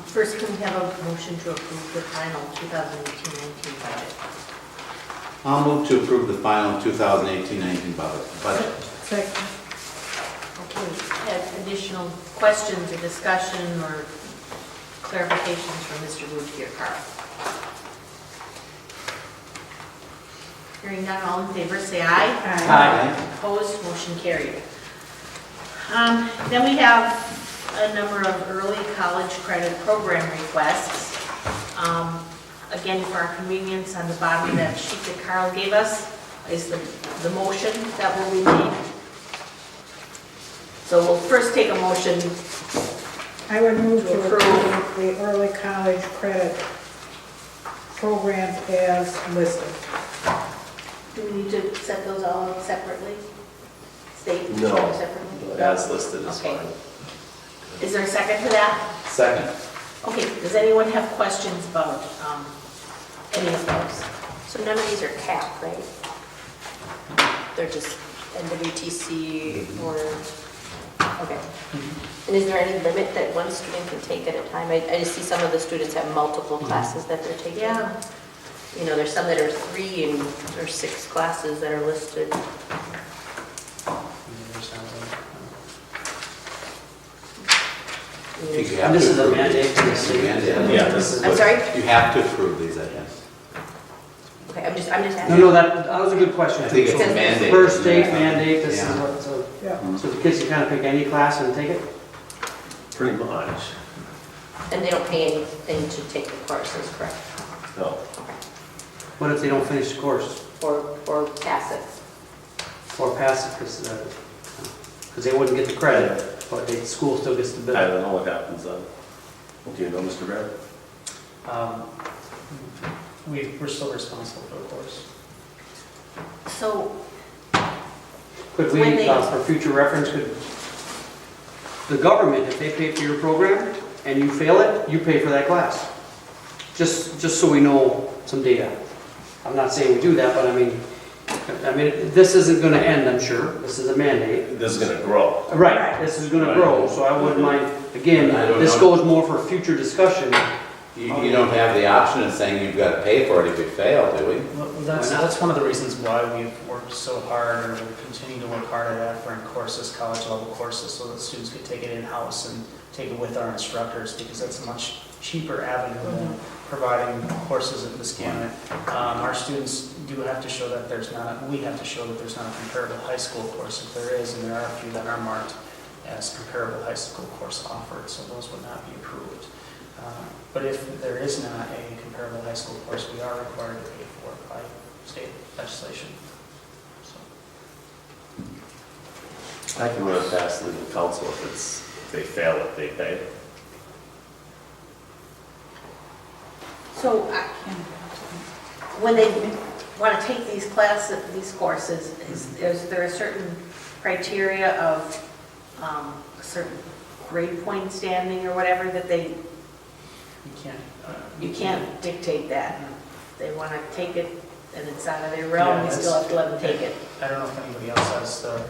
First, can we have a motion to approve the final 2018-19 budget? I'll move to approve the final 2018-19 budget. Second. Okay, have additional questions or discussion or clarifications from Mr. Luke here, Carl? Hearing none, all in favor, say aye. Aye. Opposed, motion carried. Then we have a number of early college credit program requests. Again, for our convenience, on the bottom of that sheet that Carl gave us is the motion that will be made. So we'll first take a motion. I would move to Approve. approve the early college credit programs as listed. Do we need to set those all up separately? State each No. one separately? As listed is Okay. fine. Is there a second to that? Second. Okay, does anyone have questions about any of those? So none of these are capped, right? They're just NWTC or, okay. And is there any limit that one student can take at a time? I just see some of the students have multiple classes that they're taking. Yeah. You know, there's some that are 3 and or 6 classes that are listed. You And have this to is a approve mandate these. for the It's a state. mandate. Yeah, this is I'm sorry? You have to approve these, I guess. Okay, I'm just asking. No, that was a good question. I think it's a Because mandate. Per state mandate, this is Yeah. what, so Yeah. the kids can kind of pick any class and take it? Pretty much. And they don't pay anything to take the courses, correct? No. What if they don't finish the course Or pass it? or pass it, because they wouldn't get the credit, but the school still gets the I bill? don't know what happens then. Do you know, Mr. Barrett? We're still responsible for the course. So, Could When we, they- for future reference, could the government, if they pay for your program and you fail it, you pay for that class? Just so we know some data. I'm not saying we do that, but I mean, this isn't gonna end, I'm sure. This is a mandate. This is gonna grow. Right, this is gonna grow, so I wouldn't mind, again, I don't this know. goes more for future discussion. You don't have the option of saying you've got to pay for it if you fail, do we? Well, that's, Why not? that's one of the reasons why we've worked so hard, or we continue to work hard at offering courses, college level courses, so that students could take it in-house and take it with our instructors, because that's a much cheaper avenue than providing courses at this gamut. Our students do have to show that we have to show that there's not a comparable high school course. If there is, and there are a few that are marked as comparable high school course offered, so those would not be approved. But if there is not a comparable high school course, we are required to pay for it by state legislation. So, I can run it past legal counsel if they fail it, they pay. so when they want to take these classes, these courses, is there a certain criteria of a certain grade point standing or whatever that you can't dictate that? They want to take it and it's out of their realm, we still have to let them take it. I don't know if anybody else has the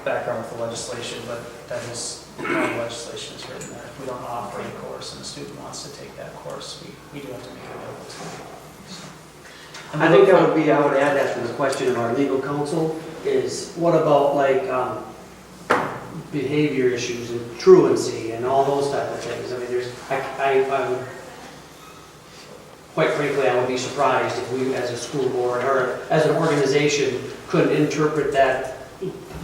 background with the legislation, but that is how the legislation is written, that if we don't offer a course and a student wants to take that course, we do have to make it available to them. So. I think I would add that to the question of our legal counsel is, what about like behavior issues and truancy and all those type of things? I mean, I'm quite frankly, I would be surprised if we as a school board or as an organization couldn't interpret that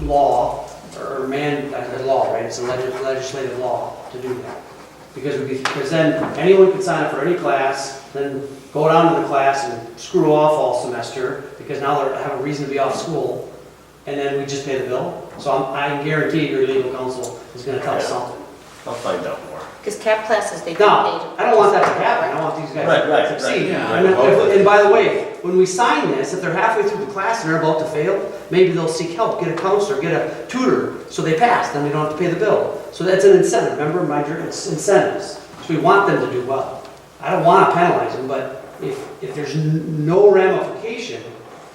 law or law, right? It's a legislative law to do that. Because then anyone can sign up for any class, then go down to the class and screw off all semester because now they have a reason to be off school, and then we just pay the bill. So I guarantee your legal counsel is going to tell us something. I'll find out more. Because CAP classes, they do No, I don't want that to happen. I want these guys Right, to succeed. yeah. And by the way, when we sign this, if they're halfway through the class and they're about to fail, maybe they'll seek help, get a counselor, get a tutor, so they pass, then they don't have to pay the bill. So that's an incentive. Remember, it's incentives. So we want them to do well. I don't want to penalize them, but if there's no ramification,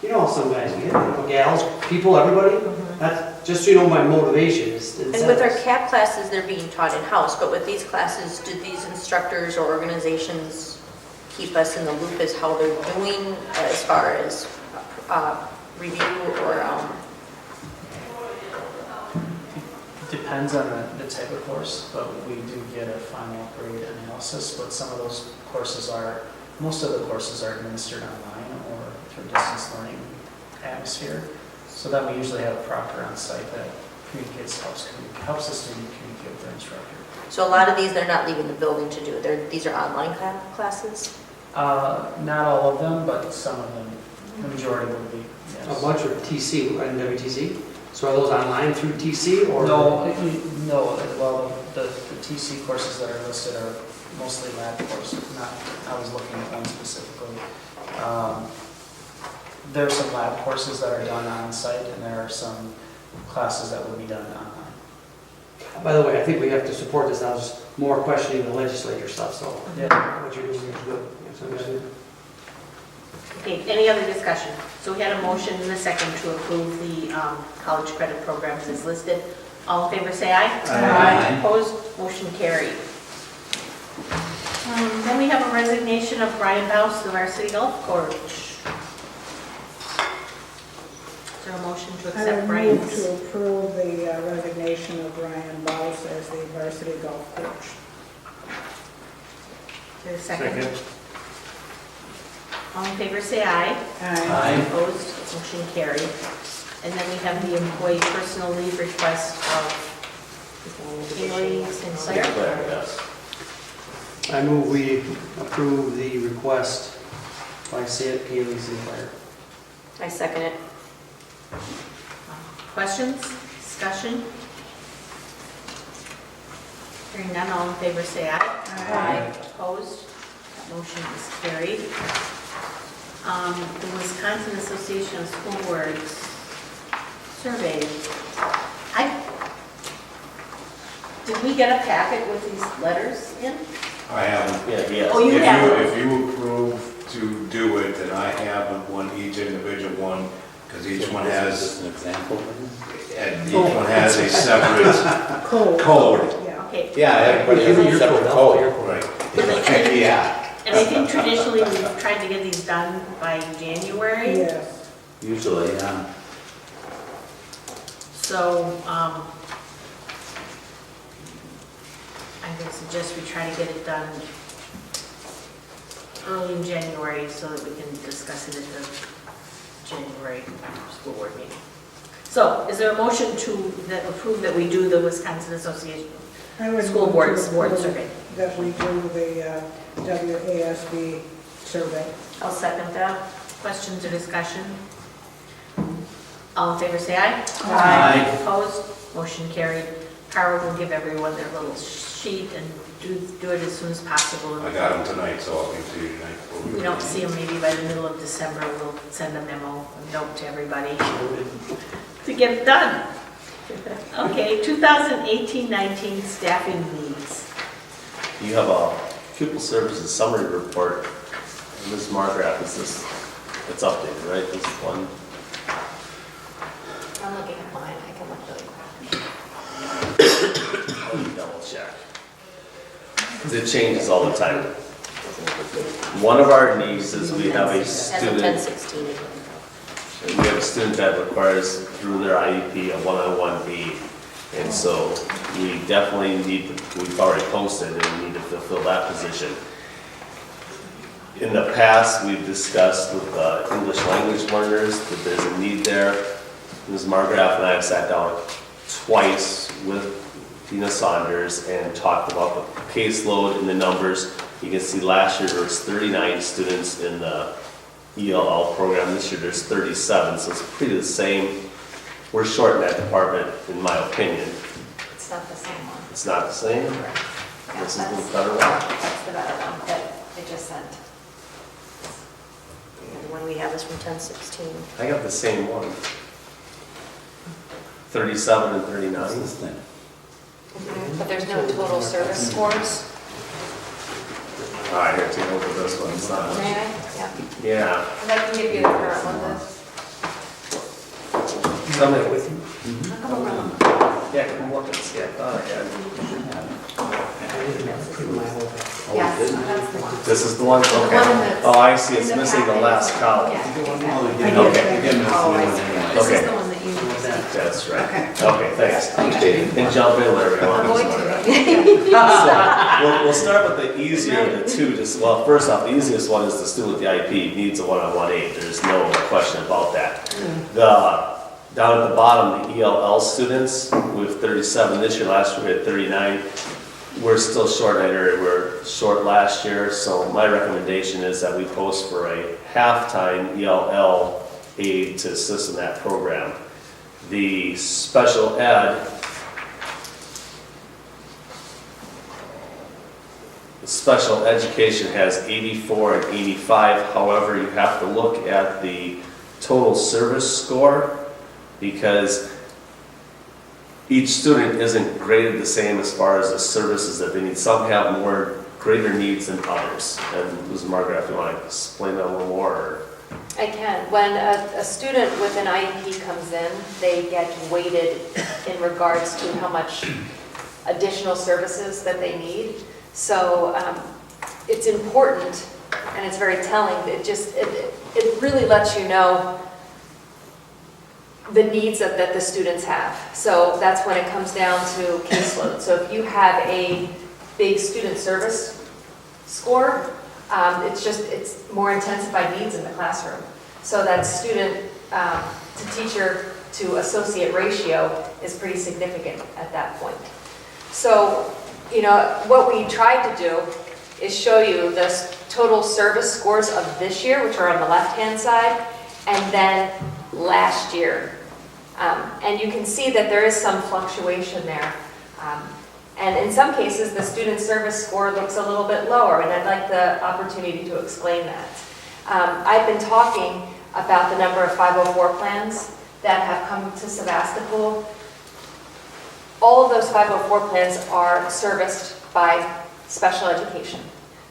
you know how some guys get, gals, people, everybody. That's just so you know my motivation is incentives. And with our CAP classes, they're being taught in-house, but with these classes, do these instructors or organizations keep us in the loop as how they're doing as far as review or, Depends on the type of course, but we do get a final grade analysis, but some of those courses most of the courses are administered online or through distance learning atmosphere. So then we usually have a proctor on site that helps the student communicate with their instructor. so a lot of these, they're not leaving the building to do. These are online classes? Not all of them, but some of them, the majority would be, A yes. bunch of TC and WTC. So are those online through TC or? No, well, the TC courses that are listed are mostly lab courses, I was looking at one specifically. There are some lab courses that are done on site, and there are some classes that will be done online. By the way, I think we have to support this. I was more questioning the legislature stuff, so Yeah. what you're doing is good. Yes, I'm good. Okay, any other discussion? So we had a motion and a second to approve the college credit programs as listed. All in favor, say aye. Aye. Opposed, motion carried. Then we have a resignation of Brian Bouse, the varsity golf coach. Is there a motion to I accept would move Brian's? to approve the resignation of Brian Bouse as the varsity golf coach. Is there a second? All in favor, say aye. Aye. Opposed, motion carried. And then we have the employee personal leave request of Kaylee Sinclair. Yes. I move we approve the request by Kaylee Sinclair. I second it. Questions, discussion? Hearing none, all in favor say aye. Aye. Opposed? Motion is carried. The Wisconsin Association of School Boards survey. Did we get a packet with these letters in? I haven't. Yeah, he has. Oh, you have. If you approve to do it, then I have each individual one, because each one has, Just an example. and each one has a separate Cold. code. Yeah. Okay. Yeah, everybody has a separate code. Right. Yeah, And I think traditionally we've tried to get these done by January. Yes. usually, yeah. So, I would suggest we try to get it done early in January so that we can discuss it at the January school board meeting. So, is there a motion to approve that we do the Wisconsin Association I would School move Boards to Board approve Survey? That we do the WASB survey. I'll second that. Questions or discussion? All in favor, say aye. Aye. Opposed? Motion carried. Carl will give everyone their little sheet and do it as soon as possible. I got them tonight, so I'll give to you tonight. If we don't see them maybe by the middle of December, we'll send a memo, a note to everybody to get it done. Okay, 2018-19 staffing needs. You have a pupil services summary report. And Ms. Margraf, is this, it's updated, right? This is one. I'm looking at mine, I can look really quick. Let me double check. Because it changes all the time. One of our needs is we have a As of student, 10/16. we have a student that requires through their IEP a one-on-one aid. And so we definitely need, we've already posted and we need to fulfill that position. In the past, we've discussed with English language learners that there's a need there. Ms. Margraf and I have sat down twice with Tina Saunders and talked about the caseload and the numbers. You can see last year there was 39 students in the ELL program. This year there's 37, so it's pretty the same. We're short in that department, in my opinion. It's not the same one. It's not the same. Yeah, This is that's- the better one. That's the better one that I just sent. And the one we have is from 10/16. I got the same one. 37 and 39. That's this thing. But there's no total service scores. All right, here, take a look at this one. It's not- May I? Yeah. Yeah. And I can give you the current one then. Tell me with you. Come around. Yeah, come look and see. I thought I had. Oh, Yes, it didn't? that's the one. This is the one? The Okay. one that's Oh, I see. It's in the missing the packet. last column. Yeah, Oh, exactly. they Okay. didn't- they didn't miss the Oh, I new one see. anyway. This Okay. is the one that you received. That's right. Okay. Okay, thanks. Updated. And jump in wherever you want. I'm going Ms. to. So, we'll start with the easier of the two. Just, well, first off, the easiest one is the student with the IP needs a one-on-one aid. There's no question about that. Down at the bottom, the ELL students, we have 37 this year, last year we had 39. We're still short in that area. We're short last year, so my recommendation is that we post for a half-time ELL aid to assist in that program. The special ed, the special education has 84 and 85. However, you have to look at the total service score because each student isn't graded the same as far as the services that they need. Some have more greater needs than others. And Ms. Margaret, if you want to explain that a little more. Or... I can. When a student with an IEP comes in, they get weighted in regards to how much additional services that they need. So it's important and it's very telling. It really lets you know the needs that the students have. So that's when it comes down to caseload. So if you have a big student service score, it's more intensified needs in the classroom. So that student to teacher to associate ratio is pretty significant at that point. So, you know, what we tried to do is show you the total service scores of this year, which are on the left-hand side, and then last year. And you can see that there is some fluctuation there. And in some cases, the student service score looks a little bit lower, and I'd like the opportunity to explain that. I've been talking about the number of 504 plans that have come to Sevastopol. All of those 504 plans are serviced by special education.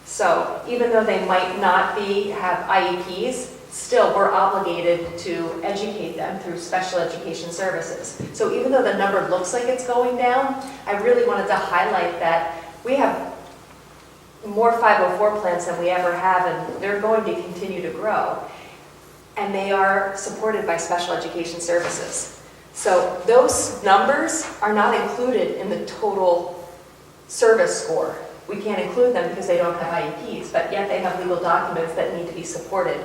So even though they might not have IEPs, still we're obligated to educate them through special education services. So even though the number looks like it's going down, I really wanted to highlight that we have more 504 plans than we ever have, and they're going to continue to grow. And they are supported by special education services. So those numbers are not included in the total service score. We can't include them because they don't have IEPs, but yet they have legal documents that need to be supported.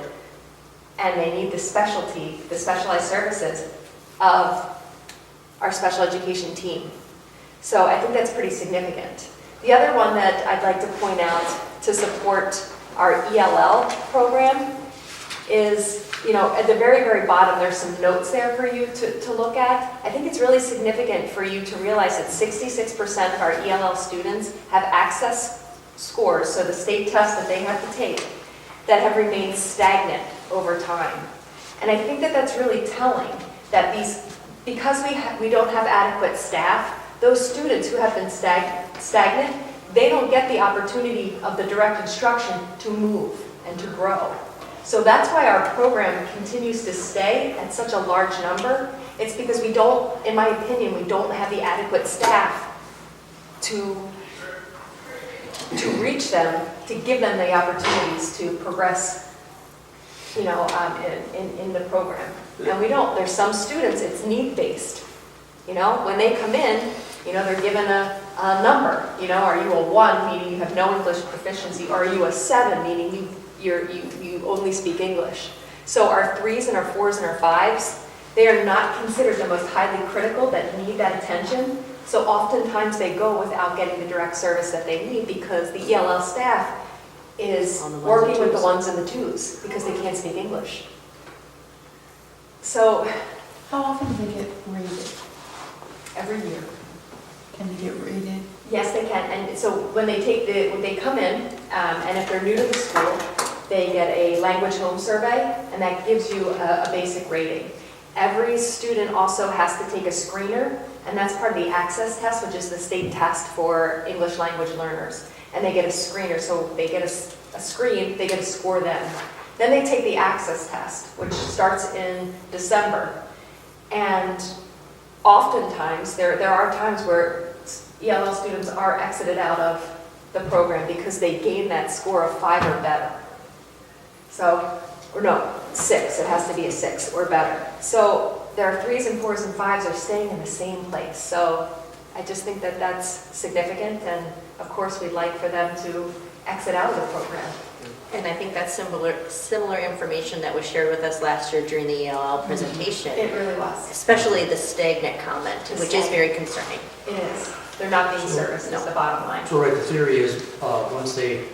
And they need the specialized services of our special education team. So I think that's pretty significant. The other one that I'd like to point out to support our ELL program is, at the very, very bottom, there's some notes there for you to look at. I think it's really significant for you to realize that 66% of our ELL students have access scores, so the state test that they have to take, that have remained stagnant over time. And I think that that's really telling that because we don't have adequate staff, those students who have been stagnant, they don't get the opportunity of the direct instruction to move and to grow. So that's why our program continues to stay at such a large number. It's because we don't, in my opinion, we don't have the adequate staff to reach them, to give them the opportunities to progress, in the program. And we don't. There's some students, it's need-based. When they come in, they're given a number. Are you a 1, meaning you have no English proficiency, or are you a 7, meaning you only speak English? So our 3s and our 4s and our 5s, they are not considered the most highly critical that need that attention. So oftentimes they go without getting the direct service that they need because the ELL staff is working with the 1s and the 2s because they can't speak English. So How often do they get rated? every year. Can they get rated? Yes, they can. And so when they come in, and if they're new to the school, they get a language home survey, and that gives you a basic rating. Every student also has to take a screener, and that's part of the access test, which is the state test for English language learners. And they get a screener, so they get a screen, they get a score then. Then they take the access test, which starts in December. And oftentimes, there are times where ELL students are exited out of the program because they gain that score of 5 or better. So, or no, 6, it has to be a 6 or better. So their 3s and 4s and 5s are staying in the same place. So I just think that that's significant, and of course we'd like for them to exit out of the program. And I think that's similar information that was shared with us last year during the ELL presentation. It really was. Especially the stagnant comment, which is very concerning. It is. They're not being serviced, is the bottom line. So right, the theory is, once they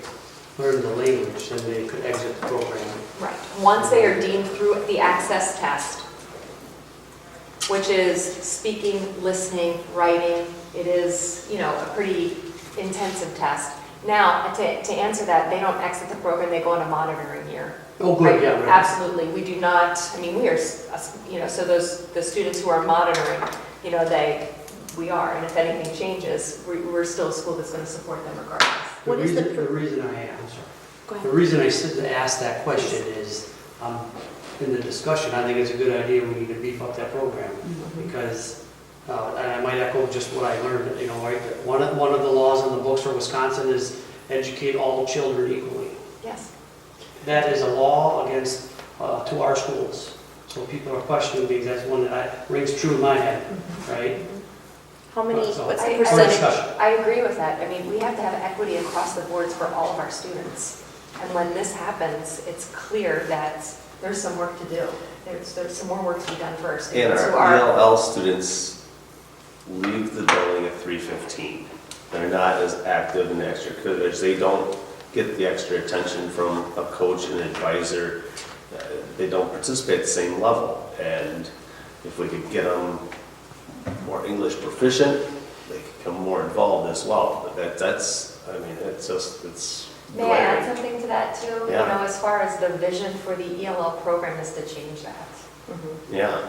learn the language, then they could exit the program. Right. Once they are deemed through the access test, which is speaking, listening, writing, it is, a pretty intensive test. Now, to answer that, they don't exit the program, they go on a monitoring year. Oh, good, Right? yeah, right. Absolutely. We do not, we are, so the students who are monitoring, we are, and if anything changes, we're still a school that's going to support them regardless. What is the The reason I Go ahead. The reason I asked that question is, in the discussion, I think it's a good idea, we need to beef up that program. Because, and I might echo just what I learned, right? One of the laws in the books for Wisconsin is educate all children equally. Yes. That is a law against, to our schools. So people are questioning things, that's one that rings true in my head, right? How many, So- what's I- the I- percentage? discussion. I agree with that. we have to have equity across the boards for all of our students. And when this happens, it's clear that there's some work to do. There's some more work to be done for our And students who our are. ELL students leave the building at 3:15. They're not as active in extracurriculars. They don't get the extra attention from a coach and advisor. They don't participate at the same level. And if we could get them more English proficient, they could become more involved as well. But that's, I mean, it's. May I add something to that too? Yeah. You know, as far as the vision for the ELL program is to change that. Yeah,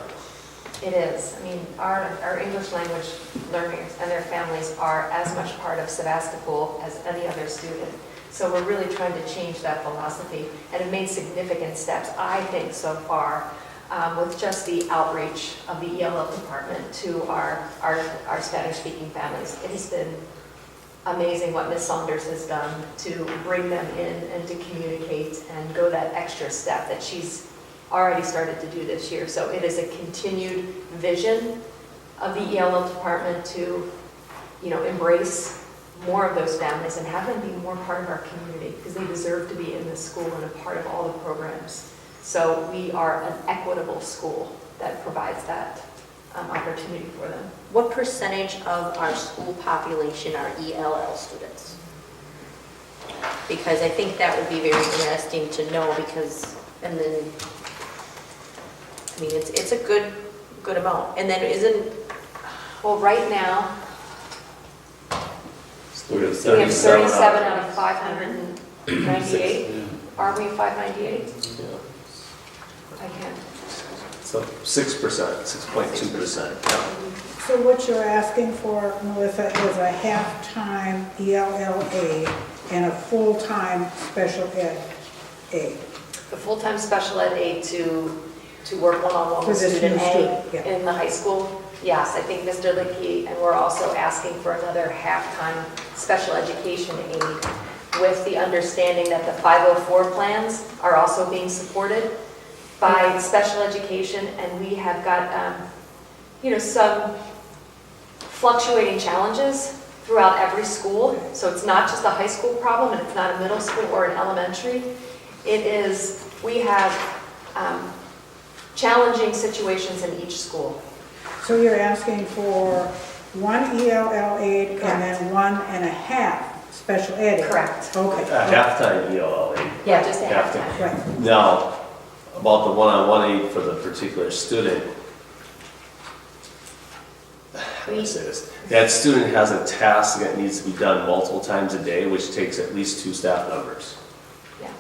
It is. I mean, our English language learners and their families are as much part of Sevastopol as any other student. So we're really trying to change that philosophy and have made significant steps, I think, so far, with just the outreach of the ELL department to our Spanish-speaking families. It has been amazing what Ms. Saunders has done to bring them in and to communicate and go that extra step that she's already started to do this year. So it is a continued vision of the ELL department to, you know, embrace more of those families and have them be more part of our community because they deserve to be in this school and a part of all the programs. So we are an equitable school that provides that opportunity for them. What percentage of our school population are ELL students? Because I think that would be very interesting to know because, and then, I mean, it's a good amount. And then isn't, Well, right now, we have we have 37 out out of 598. Are we 598? of- yeah. I can't. So 6%, 6.2%. Yeah. So what you're asking for, Melissa, is a half-time ELLA and a full-time special ed aide. The full-time special ed aide to work one-on-one For with this student new A student, yeah. in the high school. Yes, I think Mr. Lickey, and we're also asking for another half-time special education aide with the understanding that the 504 plans are also being supported by special education, and we have got, you know, some fluctuating challenges throughout every school. So it's not just a high school problem, and it's not a middle school or an elementary. It is, we have challenging situations in each school. So you're asking for one ELL aide and then 1.5 special ed aide? Correct. Okay. Halftime ELL aid. Yeah, just a Half-time. half-time. Right. Now, about the one-on-one aid for the particular student, how do I say this? That student has a task that needs to be done multiple times a day, which takes at least 2 staff members. Yeah.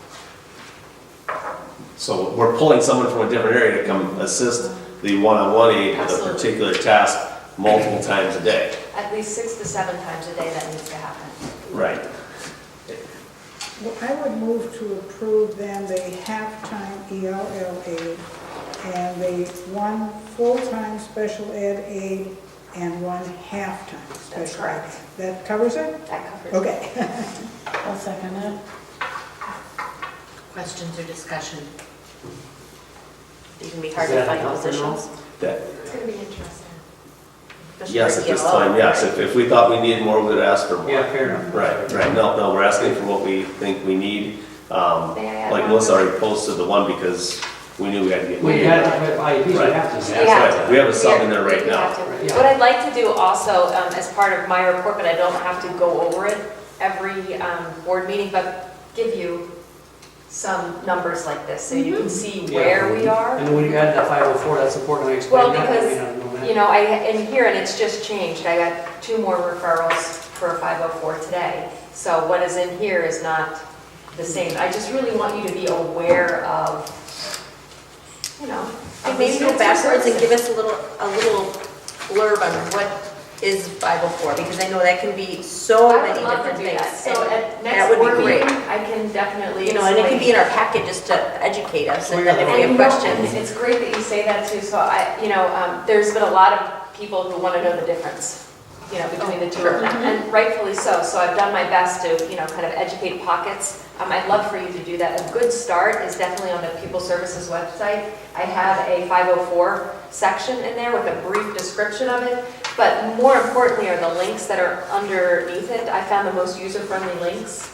So we're pulling someone from a different area to come assist the one-on-one aid with a Absolutely. particular task multiple times a day. At least 6 to 7 times a day that needs to happen. Right. Well, I would move to approve then the half-time ELL aide and the one full-time special ed aide and one half-time That's special ed. correct. That covers it? That covers it. Okay. I'll second it. Questions or discussion? it can be hard Is to that find enough for now? positions? That, It's going to be interesting. especially yes, for at this ELL, time, yes. right? If we thought we needed more, we would ask for more. Yeah, fair enough. Right. No, we're asking for what we think we need. May I add Like one? Melissa already posted the one because we knew we had to get. We had, with IEPs, we Right. have to. We have right. to. We have a sub in there We right do now. have to. Yeah. What I'd like to do also, as part of my report, but I don't have to go over it every board meeting, but give you some numbers like this so you can see where we are. And when you add that 504, that's important, I explained Well, that. because, we don't know that. you know, in here, and it's just changed, I got 2 more referrals for 504 today. So what is in here is not the same. I just really want you to be aware of, you know. Like maybe go backwards and give us a little blurb on what is 504, because I know that can be so I many would love to different do things. that. So and at that next would be board great. meeting, I can definitely You know, and it can be in explain. our packet just to educate us, Oh, and yeah. then if we And have you know, questions. and it's great that you say that too, so there's been a lot of people who want to know the difference, you know, between the two of them, and rightfully so. So I've done my best to, you know, kind of educate pockets. I'd love for you to do that. A good start is definitely on the Pupil Services website. I have a 504 section in there with a brief description of it, but more importantly are the links that are underneath it. I found the most user-friendly links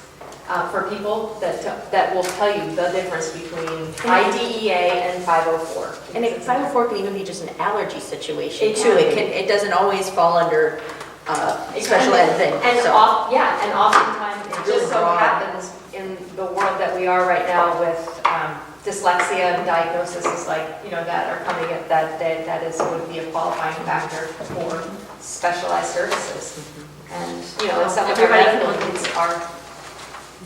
for people that will tell you the difference between IDEA and 504. And 504 can even be just an allergy situation It too. can be. It doesn't always fall under special ed thing. And so. and oftentimes it Really just so broad. happens in the world that we are right now with dyslexia and diagnosis is like, you know, that are coming at that would be a qualifying factor for specialized services. And, some of our Everybody can medical look at needs are,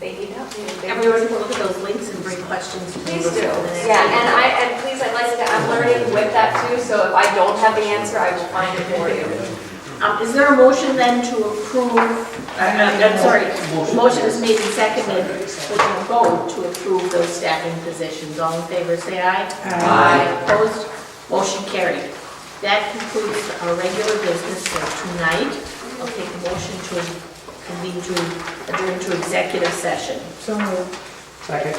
they need help. Everyone can look at those links and bring questions to me. Please do. Yeah, and please, I'd like to, I'm learning with that too, so if I don't have the answer, I will find it for you. Is there a motion then to approve, I'm sorry, motion is made and seconded, with a vote to approve those staffing positions. All in favor, say aye. Aye. Opposed? Motion carried. That concludes our regular business for tonight. I'll take a motion to convene to adjourn to executive session. So moved. Second.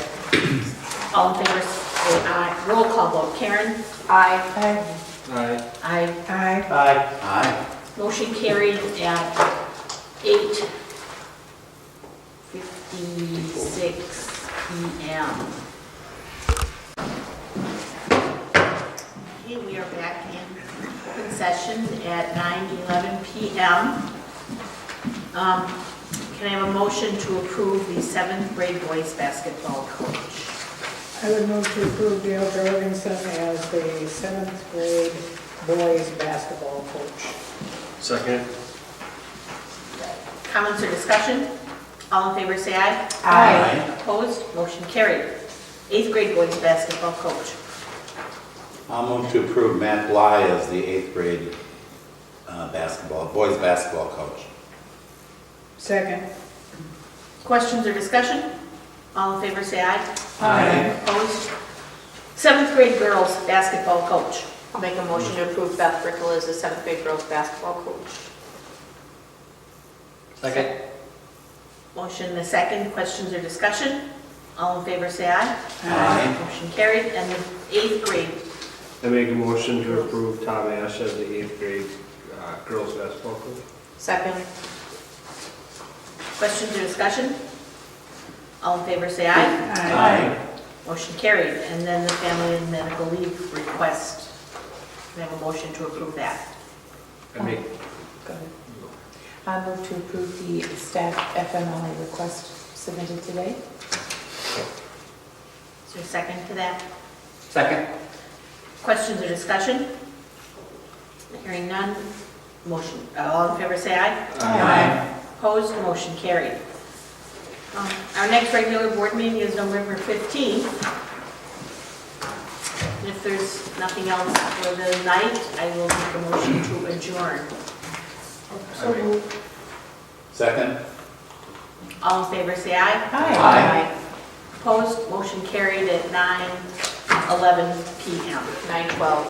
All in favor, say aye. Roll call vote. Karen? Aye. Aye. Aye. Aye. Aye. Aye. Motion carried at 8:56 p.m. Okay, we are back in open session at 9:11 p.m. Can I have a motion to approve the 7th grade boys basketball coach? I would move to approve Dale Jorgensen as the 7th grade boys basketball coach. Second. Comments or discussion? All in favor, say aye. Aye. Opposed? Motion carried. 8th grade boys basketball coach. I'll move to approve Matt Bly as the 8th grade boys basketball coach. Second. Questions or discussion? All in favor, say aye. Aye. Opposed? 7th grade girls basketball coach. I'll make a motion to approve Beth Brickle as the 7th grade girls basketball coach. Second. Motion and a second. Questions or discussion? All in favor, say aye. Aye. Motion carried. And the 8th grade. I make a motion to approve Tom Ash as the 8th grade girls basketball coach. Second. Questions or discussion? All in favor, say aye. Aye. Motion carried. And then the family and medical leave request. We have a motion to approve that. I make, Go ahead. I move to approve the staff FMLA request submitted today. Is there a second to that? Second. Questions or discussion? Hearing none. Motion, all in favor say aye. Aye. Opposed, motion carried. Our next regular board meeting is November 15th. If there's nothing else for the night, I will make a motion to adjourn. So moved. Second? All in favor say aye. Aye. Opposed, motion carried at 9:11 p.m. 9:12.